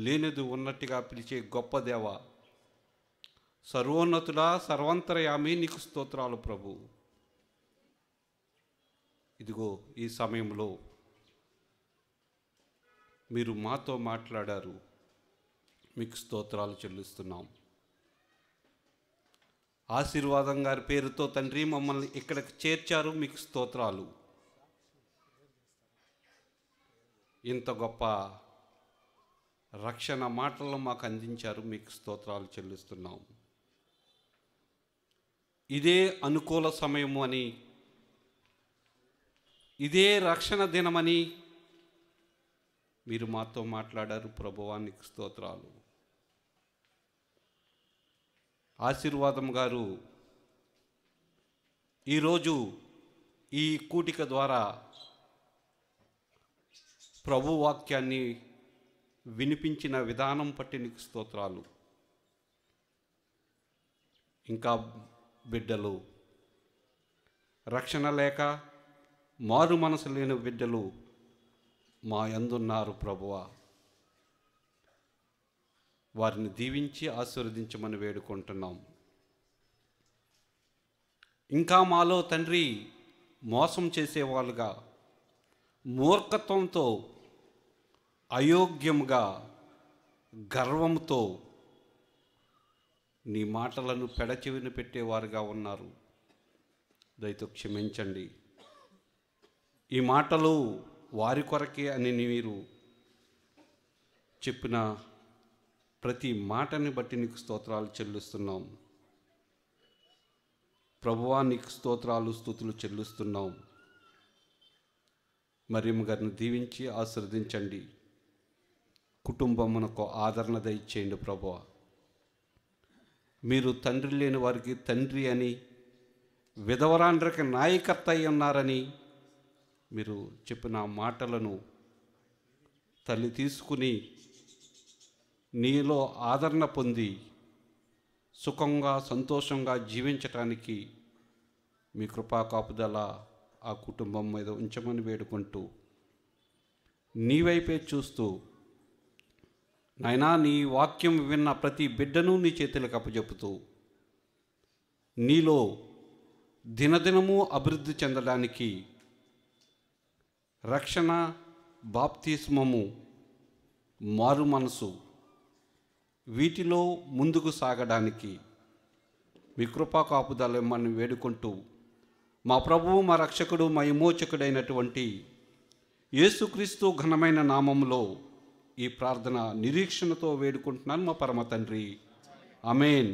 లేనిది ఉన్నట్టుగా పిలిచే గొప్ప దేవ, సర్వోన్నతుడా, సర్వంతరయామి, నీకు స్తోత్రాలు ప్రభు. ఇదిగో ఈ సమయంలో మీరు మాతో మాట్లాడారు, మీకు స్తోత్రాలు చెల్లిస్తున్నాం. ఆశీర్వాదం గారి పేరుతో తండ్రి మమ్మల్ని ఇక్కడికి చేర్చారు, మీకు స్తోత్రాలు. ఇంత గొప్ప రక్షణ మాటలను మాకు అందించారు, మీకు స్తోత్రాలు చెల్లిస్తున్నాం. ఇదే అనుకూల సమయము అని, ఇదే రక్షణ దినమని మీరు మాతో మాట్లాడారు ప్రభువానికి స్తోత్రాలు. ఆశీర్వాదం గారు ఈరోజు ఈ కూటిక ద్వారా ప్రభు వాక్యాన్ని వినిపించిన విధానం పట్టి నీకు స్తోత్రాలు. ఇంకా బిడ్డలు, రక్షణ లేక మారు మనసు లేని బిడ్డలు మా యందున్నారు ప్రభువా, వారిని దీవించి ఆశీర్వదించమని వేడుకుంటున్నాం. ఇంకా మాలో తండ్రి మోసం చేసేవాళ్ళుగా, మూర్ఖత్వంతో, అయోగ్యంగా, గర్వంతో నీ మాటలను పెడచెవిన పెట్టేవారుగా ఉన్నారు. దయతో క్షమించండి. ఈ మాటలు వారి కొరకే అని మీరు చెప్పిన ప్రతి మాటని బట్టి నీకు స్తోత్రాలు చెల్లిస్తున్నాం ప్రభువా. నీకు స్తోత్రాలు స్తుతులు చెల్లిస్తున్నాం. మరియమ్మ గారిని దీవించి ఆశీర్వదించండి. కుటుంబమునకు ఆదరణ దయచేయండి ప్రభువా. మీరు తండ్రి లేని వారికి తండ్రి అని, విధవరాండ్రకి నాయకర్త అయి ఉన్నారని మీరు చెప్పిన మాటలను తల్లి తీసుకుని నీలో ఆదరణ పొంది సుఖంగా సంతోషంగా జీవించటానికి మీ కృపా కాపుదల ఆ కుటుంబం మీద ఉంచమని వేడుకుంటూ, నీ వైపే చూస్తూ నాయనా, నీ వాక్యం విన్న ప్రతి బిడ్డను నీ చేతులకు అప్పచెప్పుతూ నీలో దినదినము అభివృద్ధి చెందడానికి, రక్షణ, బాప్తిస్మము, మారు మనసు, వీటిలో ముందుకు సాగడానికి మీ కృపా కాపుదల ఇమ్మని వేడుకుంటూ, మా ప్రభువు, మా రక్షకుడు, మా విమోచకుడైనటువంటి యేసుక్రీస్తు ఘనమైన నామములో ఈ ప్రార్థన నిరీక్షణతో వేడుకుంటున్నాను మా పరమ తండ్రి. ఆమేన్.